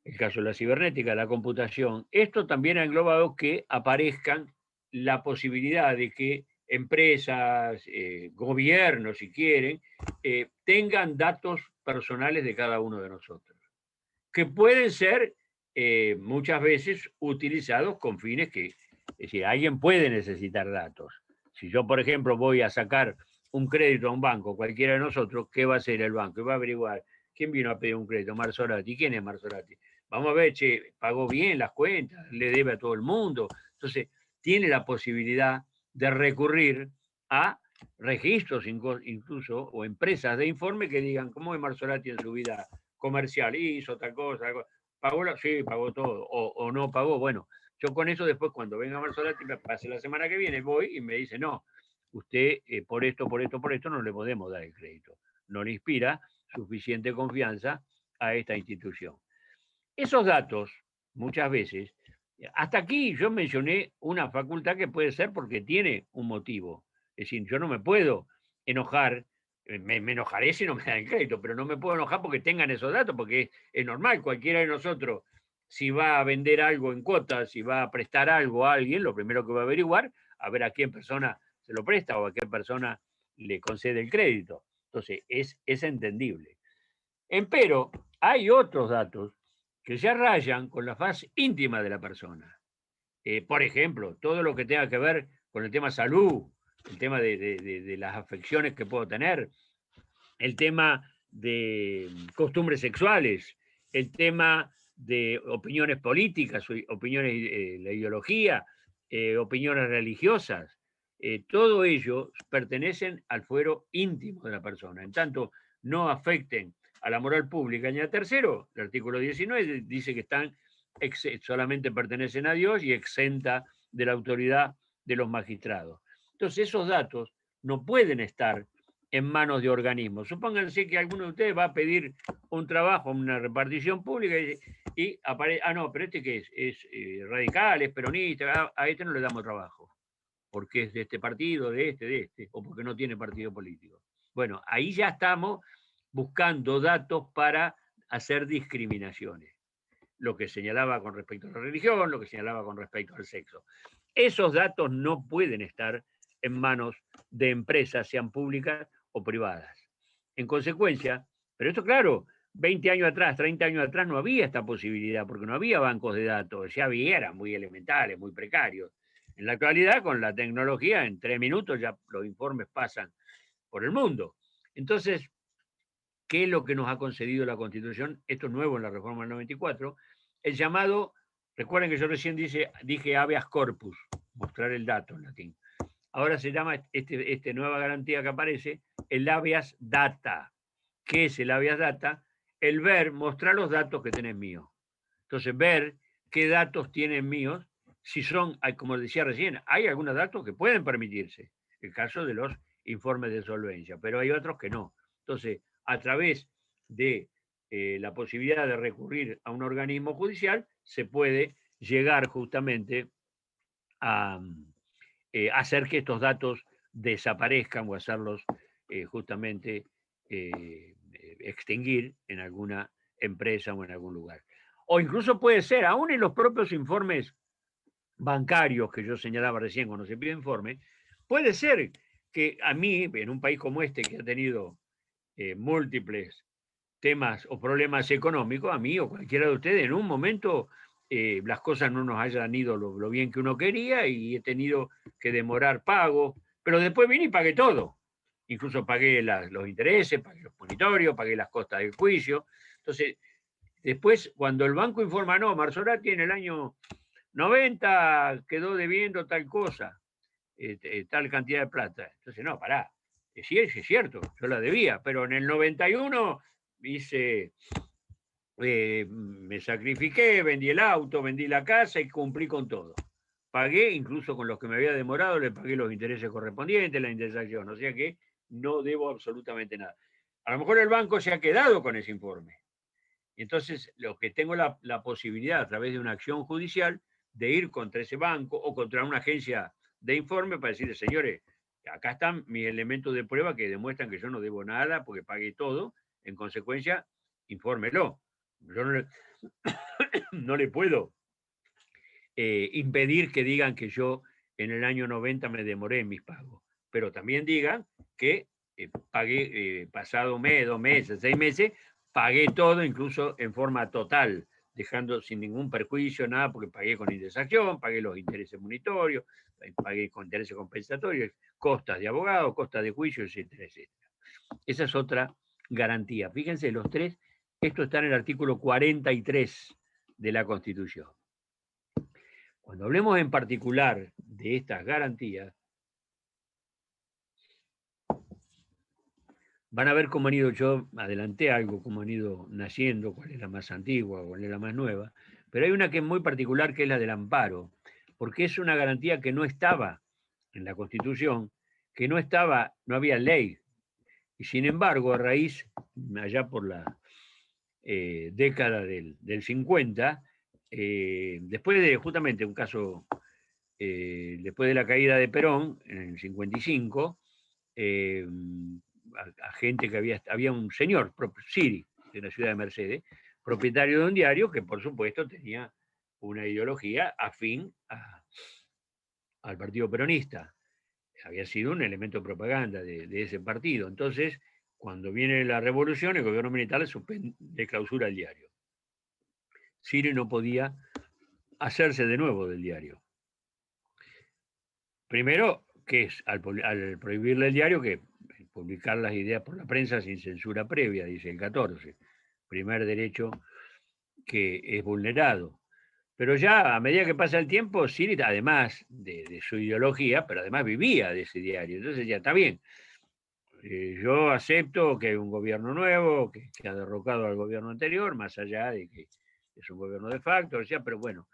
el caso de la cibernética, la computación. Esto también ha englobado que aparezcan la posibilidad de que empresas, gobiernos, si quieren, tengan datos personales de cada uno de nosotros, que pueden ser muchas veces utilizados con fines que, es decir, alguien puede necesitar datos. Si yo, por ejemplo, voy a sacar un crédito a un banco, cualquiera de nosotros, ¿qué va a hacer el banco? Va a averiguar quién vino a pedir un crédito, Marzorati. ¿Quién es Marzorati? Vamos a ver, che, pagó bien las cuentas, le debe a todo el mundo. Entonces, tiene la posibilidad de recurrir a registros incluso o empresas de informe que digan cómo es Marzorati en su vida comercial, hizo tal cosa, pagó, sí, pagó todo, o no pagó. Bueno, yo con eso después cuando venga Marzorati, me pase la semana que viene, voy y me dice, no, usted por esto no le podemos dar el crédito. No le inspira suficiente confianza a esta institución. Esos datos, muchas veces, hasta aquí yo mencioné una facultad que puede ser porque tiene un motivo. Es decir, yo no me puedo enojar, me enojaré si no me dan el crédito, pero no me puedo enojar porque tengan esos datos, porque es normal, cualquiera de nosotros, si va a vender algo en cuotas, si va a prestar algo a alguien, lo primero que va a averiguar, a ver a qué persona se lo presta o a qué persona le concede el crédito. Entonces, es entendible. Empero, hay otros datos que ya rayan con la faz íntima de la persona. Por ejemplo, todo lo que tenga que ver con el tema salud, el tema de las afecciones que puedo tener, el tema de costumbres sexuales, el tema de opiniones políticas, opiniones de la ideología, opiniones religiosas, todo ello pertenecen al fuero íntimo de la persona. En tanto, no afecten a la moral pública ni a tercero, el artículo 19 dice que solamente pertenecen a Dios y exenta de la autoridad de los magistrados. Entonces, esos datos no pueden estar en manos de organismos. Supónganse que alguno de ustedes va a pedir un trabajo, una repartición pública y aparece, no, pero este que es radical, es peronista, a este no le damos trabajo, porque es de este partido, de este, o porque no tiene partido político. Bueno, ahí ya estamos buscando datos para hacer discriminaciones. Lo que señalaba con respecto a la religión, lo que señalaba con respecto al sexo. Esos datos no pueden estar en manos de empresas, sean públicas o privadas. En consecuencia, pero esto claro, 20 años atrás, 30 años atrás no había esta posibilidad, porque no había bancos de datos, ya había, eran muy elementales, muy precarios. En la actualidad, con la tecnología, en 3 minutos ya los informes pasan por el mundo. Entonces, ¿qué es lo que nos ha concedido la Constitución? Esto es nuevo en la reforma del 94, el llamado, recuerden que yo recién dije habeas corpus, mostrar el dato en latín. Ahora se llama esta nueva garantía que aparece, el habeas data. ¿Qué es el habeas data? El ver, mostrar los datos que tenés míos. Entonces, ver qué datos tienen míos si son, como decía recién, hay algunos datos que pueden permitirse, el caso de los informes de solvencia, pero hay otros que no. Entonces, a través de la posibilidad de recurrir a un organismo judicial, se puede llegar justamente a hacer que estos datos desaparezcan o hacerlos justamente extinguir en alguna empresa o en algún lugar. O incluso puede ser, aún en los propios informes bancarios que yo señalaba recién cuando se pide informe, puede ser que a mí, en un país como este que ha tenido múltiples temas o problemas económicos, a mí o cualquiera de ustedes, en un momento las cosas no nos hayan ido lo bien que uno quería y he tenido que demorar pago, pero después vine y pagué todo. Incluso pagué los intereses, pagué los monitorios, pagué las costas del juicio. Entonces, después, cuando el banco informa, no, Marsorati en el año 90 quedó debiendo tal cosa, tal cantidad de plata. Entonces, no, pará. Sí, es cierto, yo la debía, pero en el 91 hice, me sacrifiqué, vendí el auto, vendí la casa y cumplí con todo. Pagué, incluso con los que me había demorado, le pagué los intereses correspondientes, la indexación, o sea que no debo absolutamente nada. A lo mejor el banco se ha quedado con ese informe. Entonces, lo que tengo la posibilidad a través de una acción judicial de ir contra ese banco o contra una agencia de informe para decirle, señores, acá están mis elementos de prueba que demuestran que yo no debo nada porque pagué todo, en consecuencia, infórmelo. Yo no le puedo impedir que digan que yo en el año 90 me demoré en mis pagos, pero también digan que pagué pasado un mes, 2 meses, 6 meses, pagué todo, incluso en forma total, dejando sin ningún perjuicio, nada, porque pagué con indexación, pagué los intereses monitorios, pagué con intereses compensatorios, costas de abogado, costas de juicio, etcétera, etcétera. Esa es otra garantía. Fíjense, los tres, esto está en el artículo 43 de la Constitución. Cuando hablemos en particular de estas garantías, van a ver cómo han ido, yo adelanté algo, cómo han ido naciendo, cuál es la más antigua, cuál es la más nueva, pero hay una que es muy particular, que es la del amparo, porque es una garantía que no estaba en la Constitución, que no estaba, no había ley, y sin embargo, a raíz, allá por la década del 50, después de justamente un caso, después de la caída de Perón, en el 55, a gente que había un señor, Siri, de la ciudad de Mercedes, propietario de un diario que por supuesto tenía una ideología afín al partido peronista. Había sido un elemento de propaganda de ese partido. Entonces, cuando viene la revolución, el gobierno militar le clausura el diario. Siri no podía hacerse de nuevo del diario. Primero, que es al prohibirle el diario, que publicar las ideas por la prensa sin censura previa, dice el 14, primer derecho que es vulnerado. Pero ya a medida que pasa el tiempo, Siri, además de su ideología, pero además vivía de ese diario, entonces ya está bien. Yo acepto que hay un gobierno nuevo, que ha derrocado al gobierno anterior, más allá de que es un gobierno de facto, o sea, pero bueno,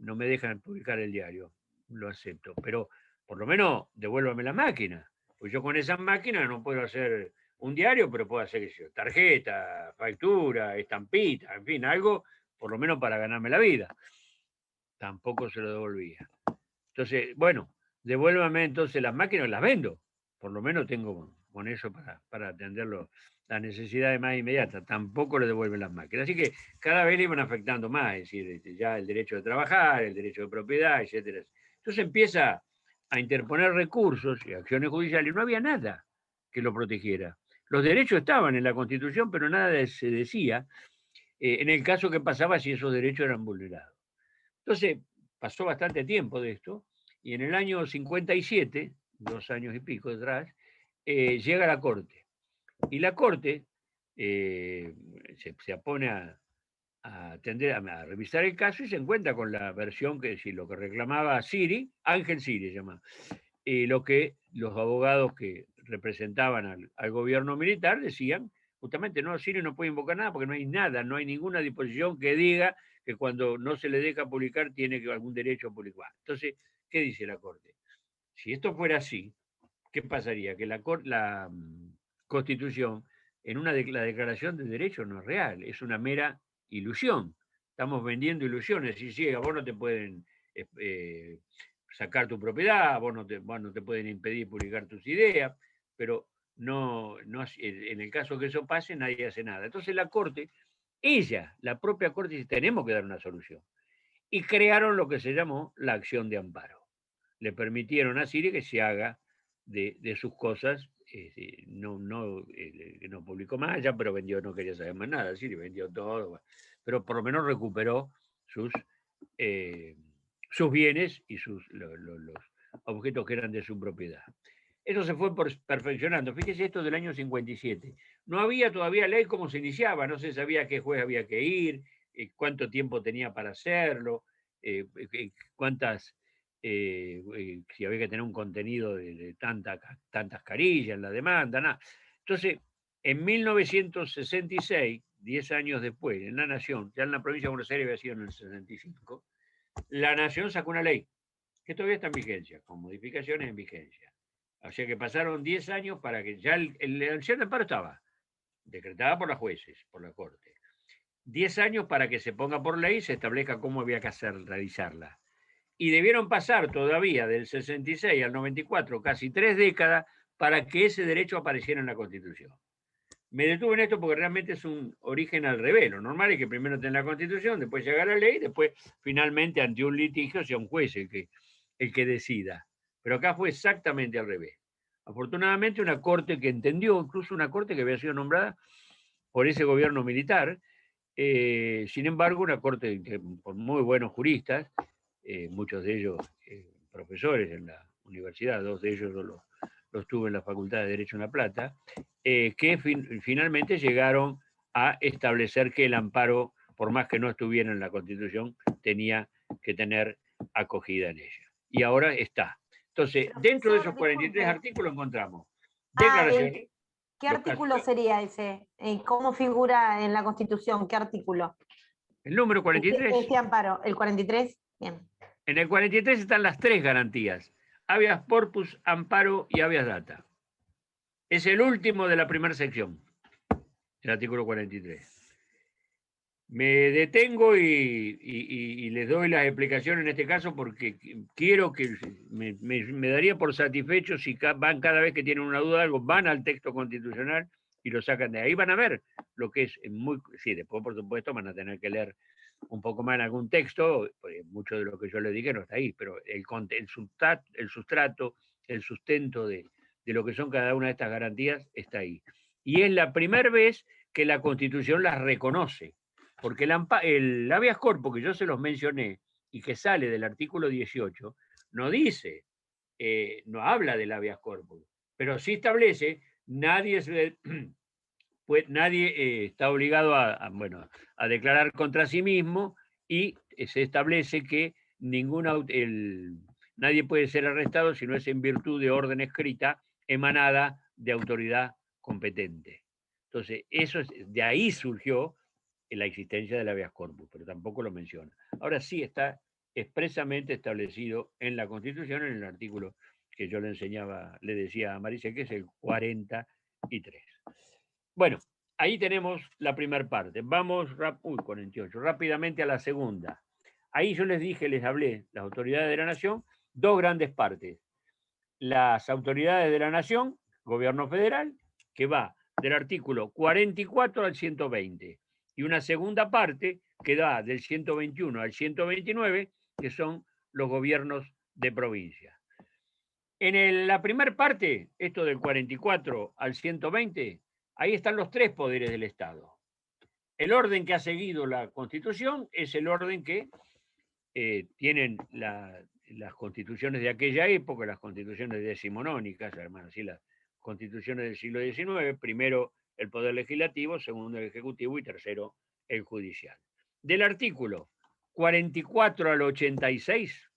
no me dejan publicar el diario, lo acepto, pero por lo menos devuélvame la máquina, pues yo con esa máquina no puedo hacer un diario, pero puedo hacer eso, tarjeta, factura, estampita, en fin, algo, por lo menos para ganarme la vida. Tampoco se lo devolvía. Entonces, bueno, devuélvame entonces las máquinas, las vendo. Por lo menos tengo con eso para atender las necesidades más inmediatas. Tampoco le devuelven las máquinas. Así que cada vez le iban afectando más, es decir, ya el derecho de trabajar, el derecho de propiedad, etcétera. Entonces empieza a interponer recursos y acciones judiciales. No había nada que lo protegiera. Los derechos estaban en la Constitución, pero nada se decía en el caso que pasaba si esos derechos eran vulnerados. Entonces, pasó bastante tiempo de esto, y en el año 57, 2 años y pico atrás, llega la Corte. Y la Corte se pone a revisar el caso y se encuentra con la versión que si lo que reclamaba Siri, Ángel Siri se llama, lo que los abogados que representaban al gobierno militar decían Justamente no, Sirio no puede invocar nada porque no hay nada, no hay ninguna disposición que diga que cuando no se le deja publicar tiene algún derecho a publicar. Entonces, ¿qué dice la Corte? Si esto fuera así, ¿qué pasaría? Que la Constitución, en la declaración de derechos no es real, es una mera ilusión. Estamos vendiendo ilusiones. Y sí, a vos no te pueden sacar tu propiedad, a vos no te pueden impedir publicar tus ideas, pero no, en el caso que eso pase, nadie hace nada. Entonces la Corte, la propia Corte, dice, tenemos que dar una solución. Y crearon lo que se llamó la acción de amparo. Le permitieron a Siria que se haga de sus cosas, no publicó más allá, pero vendió, no quería saber más nada, Siria vendió todo, bueno, pero por lo menos recuperó sus bienes y los objetos que eran de su propiedad. Eso se fue perfeccionando. Fíjese esto del año 57. No había todavía ley cómo se iniciaba, no se sabía qué juez había que ir, cuánto tiempo tenía para hacerlo, si había que tener un contenido de tantas carillas en la demanda, nada. Entonces, en 1966, 10 años después, en La Nación, ya en la provincia de Buenos Aires había sido en el 65, La Nación sacó una ley que todavía está en vigencia, con modificaciones en vigencia. O sea que pasaron 10 años para que ya la acción de amparo estaba decretada por los jueces, por la Corte. 10 años para que se ponga por ley y se establezca cómo había que realizarla. Y debieron pasar todavía del 66 al 94, casi 3 décadas, para que ese derecho apareciera en la Constitución. Me detuve en esto porque realmente es un origen al revés. Lo normal es que primero tenga la Constitución, después llega la ley, después finalmente ante un litigio sea un juez el que decida. Pero acá fue exactamente al revés. Afortunadamente una corte que entendió, incluso una corte que había sido nombrada por ese gobierno militar, sin embargo una corte con muy buenos juristas, muchos de ellos profesores en la universidad, 2 de ellos los tuve en la Facultad de Derecho en La Plata, que finalmente llegaron a establecer que el amparo, por más que no estuviera en la Constitución, tenía que tener acogida en ella. Y ahora está. Entonces, dentro de esos 43 artículos encontramos declaración. ¿Qué artículo sería ese? ¿Cómo figura en la Constitución? ¿Qué artículo? El número 43. Este amparo, el 43. Bien. En el 43 están las 3 garantías: habeas corpus, amparo y habeas data. Es el último de la primera sección, el artículo 43. Me detengo y les doy las explicaciones en este caso porque quiero que me daría por satisfecho si van cada vez que tienen una duda de algo, van al texto constitucional y lo sacan de ahí. Van a ver lo que es muy... Sí, después por supuesto van a tener que leer un poco más en algún texto, porque mucho de lo que yo les dije no está ahí, pero el sustrato, el sustento de lo que son cada una de estas garantías está ahí. Y es la primera vez que la Constitución las reconoce, porque el habeas corpus que yo se los mencioné y que sale del artículo 18, no dice, no habla del habeas corpus, pero sí establece, nadie está obligado a declarar contra sí mismo y se establece que nadie puede ser arrestado si no es en virtud de orden escrita emanada de autoridad competente. Entonces, de ahí surgió la existencia del habeas corpus, pero tampoco lo menciona. Ahora sí está expresamente establecido en la Constitución, en el artículo que yo le decía a Marisa, que es el 43. Bueno, ahí tenemos la primera parte. Vamos, 48, rápidamente a la segunda. Ahí yo les hablé, las autoridades de la nación, 2 grandes partes. Las autoridades de la nación, gobierno federal, que va del artículo 44 al 120, y una segunda parte que va del 121 al 129, que son los gobiernos de provincia. En la primera parte, esto del 44 al 120, ahí están los 3 poderes del Estado. El orden que ha seguido la Constitución es el orden que tienen las constituciones de aquella época, las constituciones decimonónicas, hermanos, y las constituciones del siglo XIX, primero el Poder Legislativo, segundo el Ejecutivo y tercero el Judicial. Del artículo 44 al 86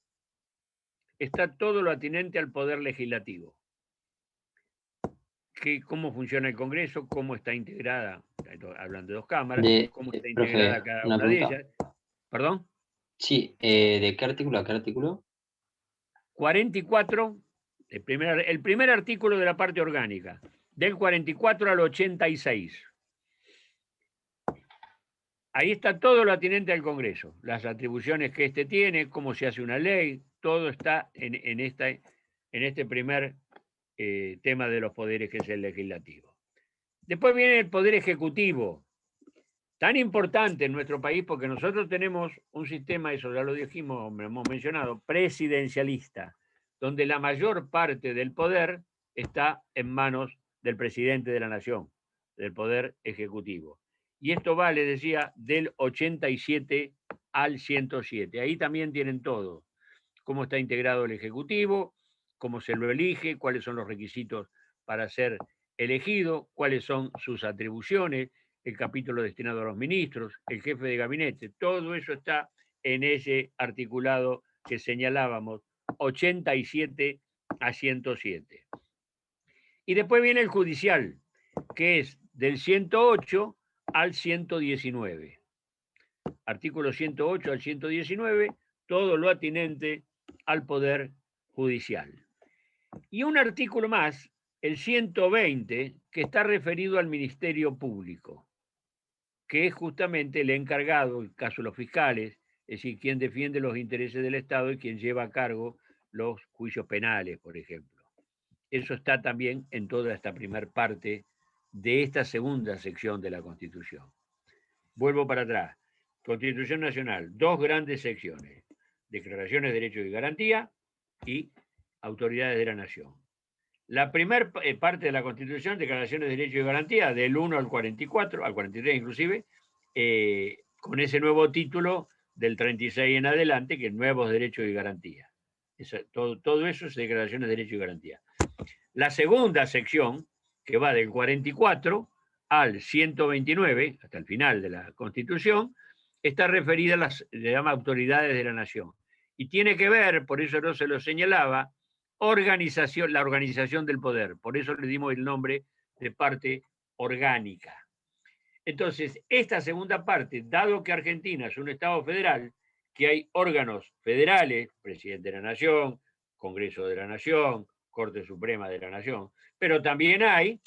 está todo lo atinente al Poder Legislativo, cómo funciona el Congreso, cómo está integrada, hablando de dos cámaras, cómo está integrada Profe, cada una una de pregunta. ellas. ¿Perdón? Sí, ¿de qué artículo a qué artículo? 44, el primer artículo de la parte orgánica, del 44 al 86. Ahí está todo lo atinente al Congreso, las atribuciones que éste tiene, cómo se hace una ley, todo está en este primer tema de los poderes, que es el legislativo. Después viene el poder ejecutivo, tan importante en nuestro país porque nosotros tenemos un sistema, eso ya lo dijimos, lo hemos mencionado, presidencialista, donde la mayor parte del poder está en manos del presidente de la nación, del poder ejecutivo. Y esto va, les decía, del 87 al 107. Ahí también tienen todo, cómo está integrado el ejecutivo, cómo se lo elige, cuáles son los requisitos para ser elegido, cuáles son sus atribuciones, el capítulo destinado a los ministros, el jefe de gabinete, todo eso está en ese articulado que señalábamos, 87 a 107. Y después viene el judicial, que es del 108 al 119. Artículo 108 al 119, todo lo atinente al Poder Judicial. Y un artículo más, el 120, que está referido al Ministerio Público, que es justamente el encargado, en caso de los fiscales, es decir, quien defiende los intereses del Estado y quien lleva a cargo los juicios penales, por ejemplo. Eso está también en toda esta primera parte de esta segunda sección de la Constitución. Vuelvo para atrás. Constitución Nacional, dos grandes secciones: declaraciones de derechos y garantía y autoridades de la nación. La primera parte de la Constitución, declaraciones de derechos y garantía, del 1 al 44, al 43 inclusive, con ese nuevo título del 36 en adelante, que es nuevos derechos y garantías. Todo eso es declaraciones de derechos y garantía. La segunda sección, que va del 44 al 129, hasta el final de la Constitución, está referida a las, le llama, autoridades de la nación. Y tiene que ver, por eso no se lo señalaba, la organización del poder. Por eso le dimos el nombre de parte orgánica. Entonces, esta segunda parte, dado que Argentina es un Estado federal, que hay órganos federales, Presidente de la Nación, Congreso de la Nación, Corte Suprema de la Nación, pero también hay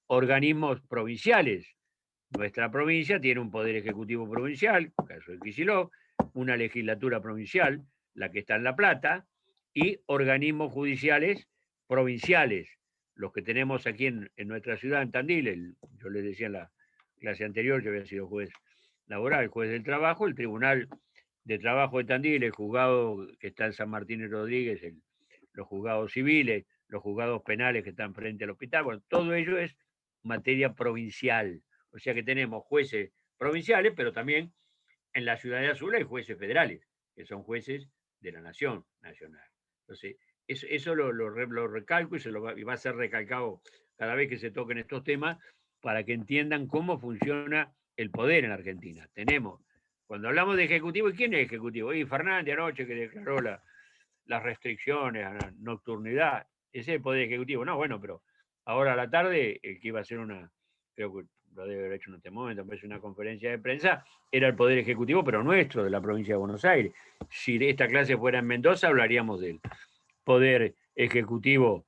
organismos provinciales. Nuestra provincia tiene un poder ejecutivo provincial, caso de Kicillof, una legislatura provincial, la que está en La Plata, y organismos judiciales provinciales, los que tenemos aquí en nuestra ciudad, en Tandil. Yo les decía en la clase anterior, yo había sido juez laboral, juez del trabajo, el Tribunal de Trabajo de Tandil, el juzgado que está en San Martín y Rodríguez, los juzgados civiles, los juzgados penales que están frente al hospital. Bueno, todo ello es materia provincial. O sea que tenemos jueces provinciales, pero también en la Ciudad de Azul hay jueces federales, que son jueces de la nación nacional. Entonces, eso lo recalco y va a ser recalcado cada vez que se toquen estos temas para que entiendan cómo funciona el poder en Argentina. Tenemos, cuando hablamos de ejecutivo, ¿y quién es ejecutivo? Y Fernández anoche, que declaró las restricciones a la nocturnidad, ese es el poder ejecutivo. No, bueno, pero ahora a la tarde, el que iba a hacer creo que lo debe haber hecho en este momento, me parece, una conferencia de prensa, era el poder ejecutivo, pero nuestro, de la provincia de Buenos Aires. Si esta clase fuera en Mendoza, hablaríamos del poder ejecutivo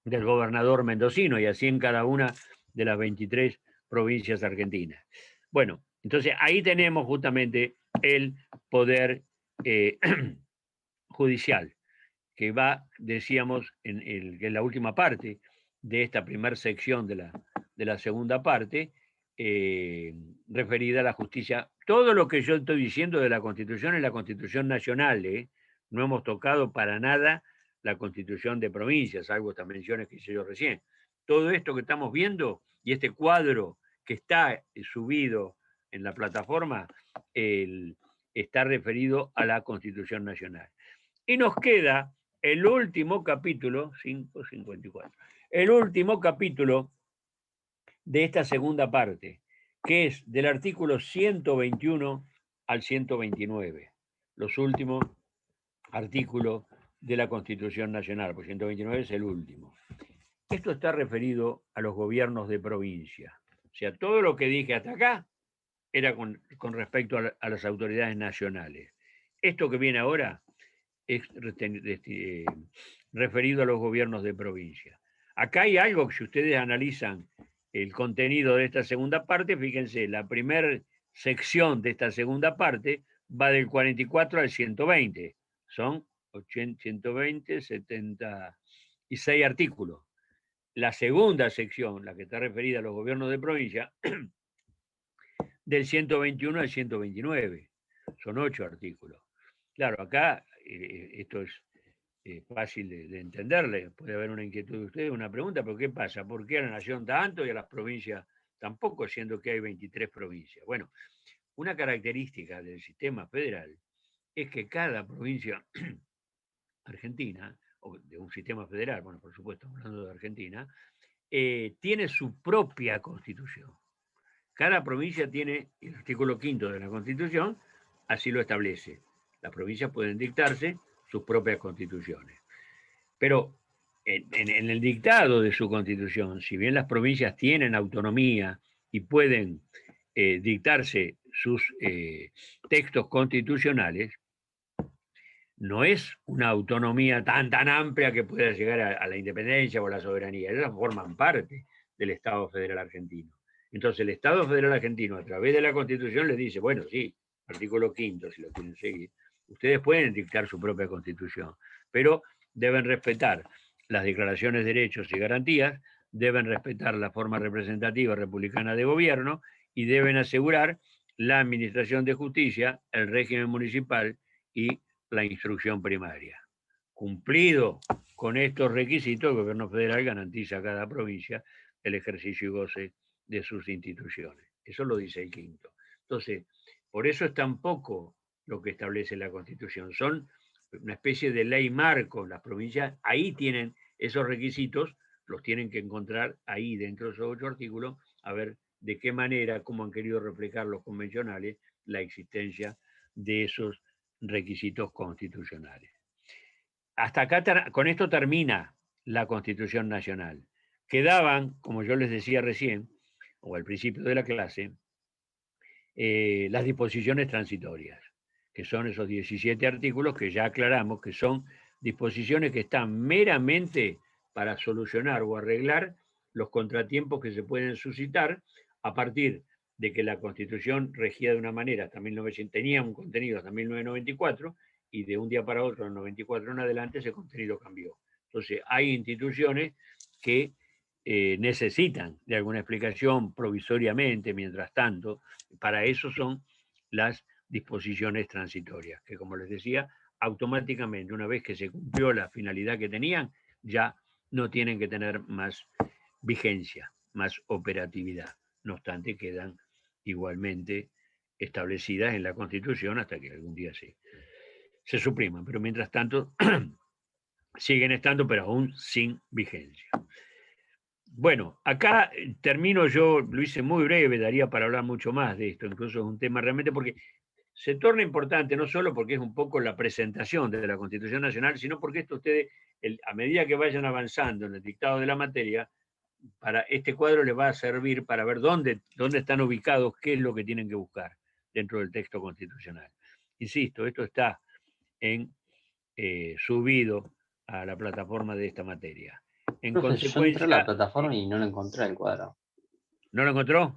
del gobernador mendocino, y así en cada una de las 23 provincias argentinas. Bueno, entonces ahí tenemos justamente el poder judicial, que va, decíamos, en la última parte de esta primera sección de la segunda parte, referida a la justicia. Todo lo que yo estoy diciendo de la Constitución es la Constitución nacional, no hemos tocado para nada la Constitución de provincias, salvo estas menciones que hice yo recién. Todo esto que estamos viendo y este cuadro que está subido en la plataforma está referido a la Constitución nacional. Y nos queda el último capítulo, 554, el último capítulo de esta segunda parte, que es del artículo 121 al 129, los últimos artículos de la Constitución Nacional, porque 129 es el último. Esto está referido a los gobiernos de provincia. O sea, todo lo que dije hasta acá era con respecto a las autoridades nacionales. Esto que viene ahora es referido a los gobiernos de provincia. Acá hay algo que si ustedes analizan el contenido de esta segunda parte, fíjense, la primera sección de esta segunda parte va del 44 al 120. Son 120, 76 artículos. La segunda sección, la que está referida a los gobiernos de provincia, del 121 al 129. Son 8 artículos. Claro, acá esto es fácil de entenderle. Puede haber una inquietud de ustedes, una pregunta, pero ¿qué pasa? ¿Por qué a la nación tanto y a las provincias tampoco, siendo que hay 23 provincias? Bueno, una característica del sistema federal es que cada provincia argentina, o de un sistema federal, bueno, por supuesto, hablando de Argentina, tiene su propia constitución. Cada provincia tiene, el artículo 5 de la Constitución así lo establece. Las provincias pueden dictarse sus propias constituciones. Pero en el dictado de su constitución, si bien las provincias tienen autonomía y pueden dictarse sus textos constitucionales, no es una autonomía tan amplia que pueda llegar a la independencia o a la soberanía. Ellas forman parte del Estado Federal Argentino. Entonces el Estado Federal Argentino, a través de la Constitución, les dice, bueno, sí, artículo 5, si lo quieren seguir, ustedes pueden dictar su propia Constitución, pero deben respetar las declaraciones de derechos y garantías, deben respetar la forma representativa republicana de gobierno y deben asegurar la administración de justicia, el régimen municipal y la instrucción primaria. Cumplido con estos requisitos, el gobierno federal garantiza a cada provincia el ejercicio y goce de sus instituciones. Eso lo dice el 5. Entonces, por eso es tan poco lo que establece la Constitución. Son una especie de ley marco. Las provincias ahí tienen esos requisitos, los tienen que encontrar ahí dentro de esos 8 artículos, a ver de qué manera, cómo han querido reflejar los convencionales la existencia de esos requisitos constitucionales. Hasta acá, con esto termina la Constitución Nacional. Quedaban, como yo les decía recién, o al principio de la clase, las disposiciones transitorias, que son esos 17 artículos que ya aclaramos que son disposiciones que están meramente para solucionar o arreglar los contratiempos que se pueden suscitar a partir de que la Constitución regía de una manera hasta 1900, tenía un contenido hasta 1994 y de un día para otro, en 94 en adelante, ese contenido cambió. Entonces, hay instituciones que necesitan de alguna explicación provisoriamente, mientras tanto, para eso son las disposiciones transitorias, que como les decía, automáticamente, una vez que se cumplió la finalidad que tenían, ya no tienen que tener más vigencia, más operatividad. No obstante, quedan igualmente establecidas en la Constitución hasta que algún día se supriman, pero mientras tanto siguen estando, pero aún sin vigencia. Bueno, acá termino yo, lo hice muy breve, daría para hablar mucho más de esto, incluso es un tema realmente porque se torna importante, no solo porque es un poco la presentación de la Constitución Nacional, sino porque esto ustedes, a medida que vayan avanzando en el dictado de la materia, para este cuadro les va a servir para ver dónde están ubicados, qué es lo que tienen que buscar dentro del texto constitucional. Insisto, esto está subido a la plataforma de esta materia. En Profe, yo entré a la consecuencia, plataforma y no lo encontré el cuadro. ¿no lo encontró?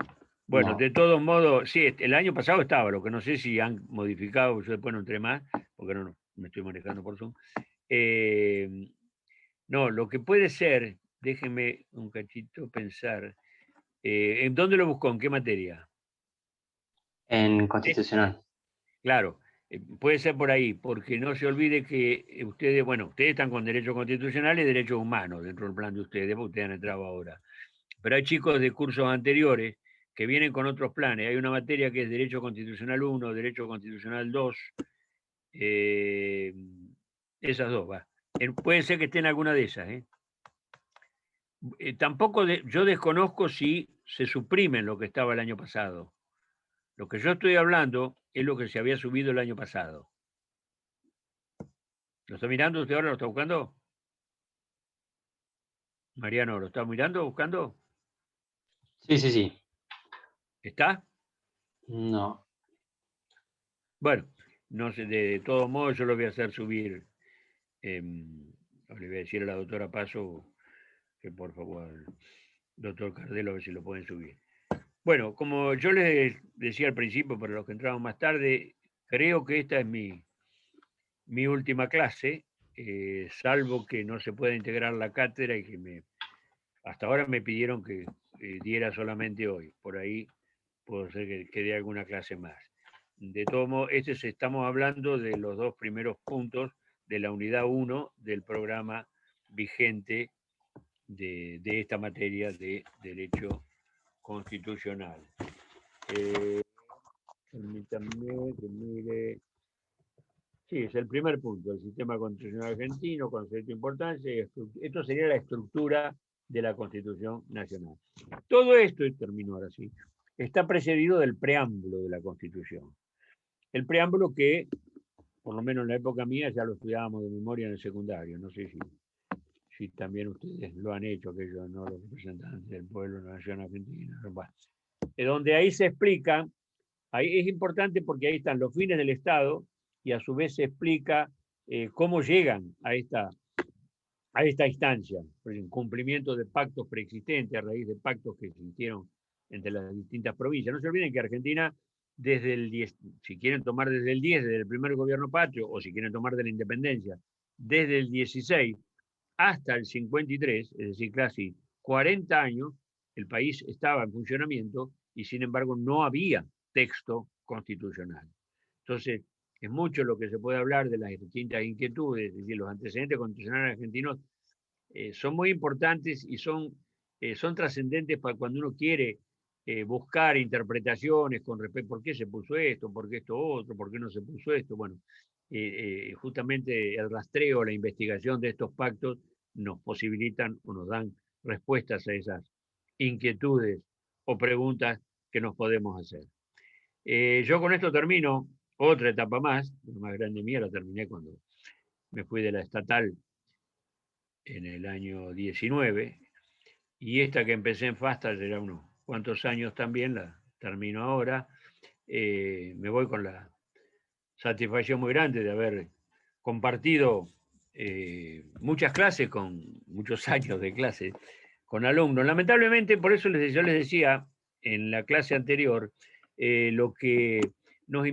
Bueno, No. de todos modos, sí, el año pasado estaba, lo que no sé si han modificado, yo después no entré más, porque no me estoy manejando por Zoom. No, lo que puede ser, déjenme un cachito pensar, ¿en dónde lo buscó? ¿En qué materia? En Constitucional. Claro, puede ser por ahí, porque no se olvide que ustedes, bueno, ustedes están con derechos constitucionales y derechos humanos dentro del plan de ustedes, porque ustedes han entrado ahora. Pero hay chicos de cursos anteriores que vienen con otros planes. Hay una materia que es Derecho Constitucional 1, Derecho Constitucional 2, esas dos, va. Puede ser que estén alguna de esas. Tampoco yo desconozco si se suprimen lo que estaba el año pasado. Lo que yo estoy hablando es lo que se había subido el año pasado. ¿Lo está mirando usted ahora? ¿Lo está buscando? Mariano, ¿lo está mirando, buscando? Sí, sí, sí. ¿Está? No. Bueno, no sé, de todos modos yo lo voy a hacer subir. Le voy a decir a la doctora Paso que por favor, doctor Cardelo, a ver si lo pueden subir. Bueno, como yo les decía al principio, para los que entraron más tarde, creo que esta es mi última clase, salvo que no se pueda integrar la cátedra y que hasta ahora me pidieron que diera solamente hoy. Por ahí puedo ser que dé alguna clase más. De todo modo, estamos hablando de los dos primeros puntos de la unidad 1 del programa vigente de esta materia de derecho constitucional. Permítanme que mire. Sí, es el primer punto, el sistema constitucional argentino, concepto de importancia, y esto sería la estructura de la Constitución Nacional. Todo esto, y termino ahora sí, está precedido del preámbulo de la Constitución. El preámbulo que, por lo menos en la época mía, ya lo estudiábamos de memoria en el secundario, no sé si también ustedes lo han hecho, aquellos no los representantes del pueblo de la nación argentina, bueno, donde ahí se explica, ahí es importante porque ahí están los fines del Estado y a su vez se explica cómo llegan a esta instancia, por el cumplimiento de pactos preexistentes a raíz de pactos que existieron entre las distintas provincias. No se olviden que Argentina, desde el 10, si quieren tomar desde el 10, desde el primer gobierno patrio, o si quieren tomar de la independencia, desde el 16 hasta el 53, es decir, casi 40 años, el país estaba en funcionamiento y sin embargo no había texto constitucional. Entonces, es mucho lo que se puede hablar de las distintas inquietudes, es decir, los antecedentes constitucionales argentinos son muy importantes y son trascendentes para cuando uno quiere buscar interpretaciones con respecto a por qué se puso esto, por qué esto otro, por qué no se puso esto. Bueno, justamente el rastreo, la investigación de estos pactos nos posibilitan o nos dan respuestas a esas inquietudes o preguntas que nos podemos hacer. Yo con esto termino otra etapa más, la más grande mía, la terminé cuando me fui de la estatal en el año 19, y esta que empecé en FASTA ya unos cuantos años también, la termino ahora. Me voy con la satisfacción muy grande de haber compartido muchas clases, con muchos años de clase, con alumnos. Lamentablemente, por eso yo les decía en la clase anterior, lo que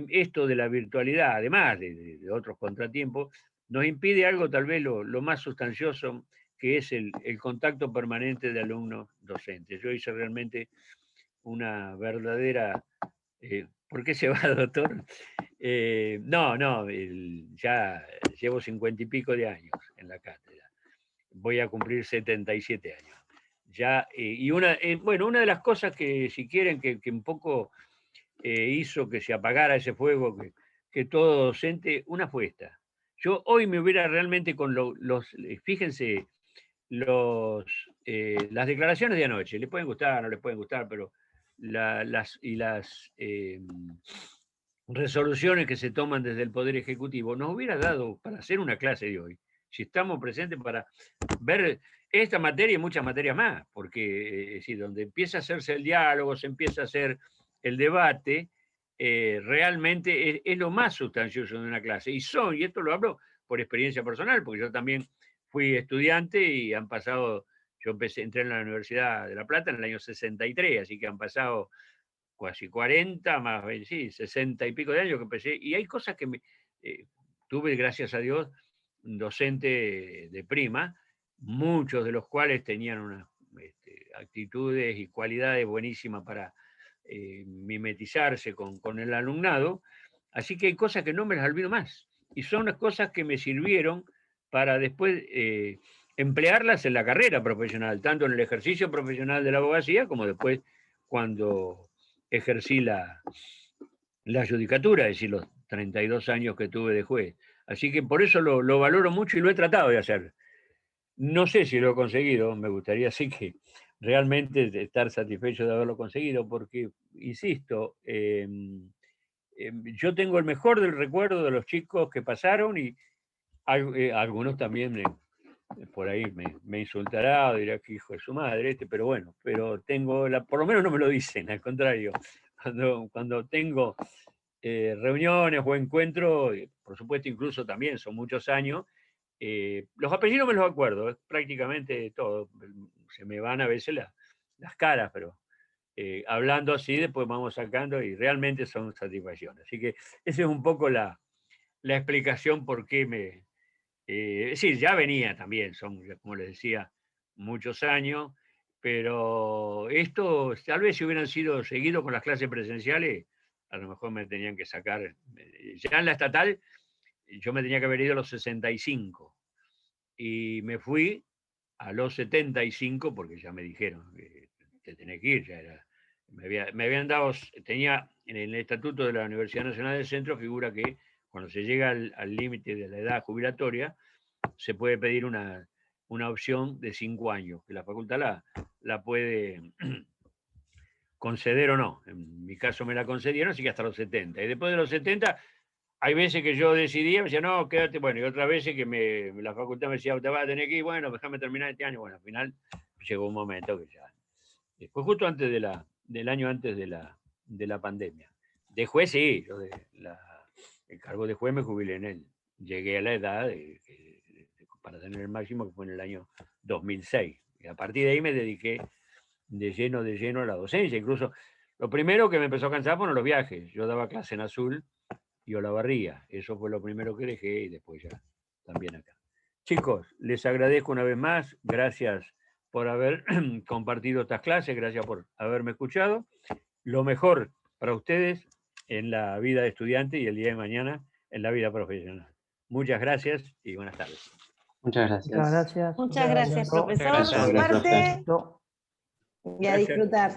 esto de la virtualidad, además de otros contratiempos, nos impide algo tal vez lo más sustancioso, que es el contacto permanente de alumnos docentes. Yo hice realmente una verdadera... ¿por qué se va, doctor? No, ya llevo 50 y pico de años en la cátedra. Voy a cumplir 77 años. Ya, y bueno, una de las cosas que, si quieren, que un poco hizo que se apagara ese fuego que todo docente, una fue esta. Yo hoy me hubiera realmente con fíjense, las declaraciones de anoche, les pueden gustar, no les pueden gustar, pero las resoluciones que se toman desde el Poder Ejecutivo, nos hubiera dado para hacer una clase de hoy, si estamos presentes para ver esta materia y muchas materias más, porque donde empieza a hacerse el diálogo, se empieza a hacer el debate, realmente es lo más sustancioso de una clase. Y esto lo hablo por experiencia personal, porque yo también fui estudiante y han pasado, entré en la Universidad de La Plata en el año 63, así que han pasado casi 40, más, sí, 60 y pico de años que empecé, y hay cosas que tuve, gracias a Dios, un docente de prima, muchos de los cuales tenían unas actitudes y cualidades buenísimas para mimetizarse con el alumnado, así que hay cosas que no me las olvido más, y son las cosas que me sirvieron para después emplearlas en la carrera profesional, tanto en el ejercicio profesional de la abogacía como después cuando ejercí la judicatura, es decir, los 32 años que tuve de juez. Así que por eso lo valoro mucho y lo he tratado de hacer. No sé si lo he conseguido, me gustaría sí que realmente estar satisfecho de haberlo conseguido, porque, insisto, yo tengo el mejor del recuerdo de los chicos que pasaron y algunos también por ahí me insultará o dirá que hijo de su madre, pero bueno, pero tengo, por lo menos no me lo dicen, al contrario, cuando tengo reuniones o encuentros, por supuesto incluso también son muchos años, los apellidos me los acuerdo, es prácticamente todo, se me van a veces las caras, pero hablando así después vamos sacando y realmente son satisfacciones. Así que esa es un poco la explicación por qué es decir, ya venía también, son, como les decía, muchos años, pero esto, tal vez si hubieran sido seguido con las clases presenciales, a lo mejor me tenían que sacar, ya en la estatal, yo me tenía que haber ido a los 65, y me fui a los 75 porque ya me dijeron que te tenés que ir, ya era, me habían dado, tenía en el estatuto de la Universidad Nacional del Centro, figura que cuando se llega al límite de la edad jubilatoria, se puede pedir una opción de 5 años, que la facultad la puede conceder o no. En mi caso me la concedieron, así que hasta los 70. Y después de los 70, hay veces que yo decidía, me decía, no, quédate, bueno, y otras veces que la facultad me decía, te vas a tener que ir, bueno, déjame terminar este año. Bueno, al final llegó un momento que ya. Después, justo antes del año antes de la pandemia. De juez, sí, yo el cargo de juez me jubilé en él. Llegué a la edad para tener el máximo, que fue en el año 2006. Y a partir de ahí me dediqué de lleno a la docencia. Incluso lo primero que me empezó a cansar fueron los viajes. Yo daba clase en Azul y Olavarría. Eso fue lo primero que dejé y después ya también acá. Chicos, les agradezco una vez más. Gracias por haber compartido estas clases. Gracias por haberme escuchado. Lo mejor para ustedes en la vida de estudiante y el día de mañana en la vida profesional. Muchas gracias y buenas tardes. Muchas gracias. Muchas gracias. Muchas gracias, profesor, Muchas por su gracias. parte. Perfecto. Y a disfrutar.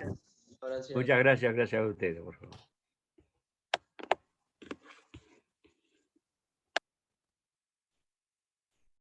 Muchas gracias a ustedes, por favor.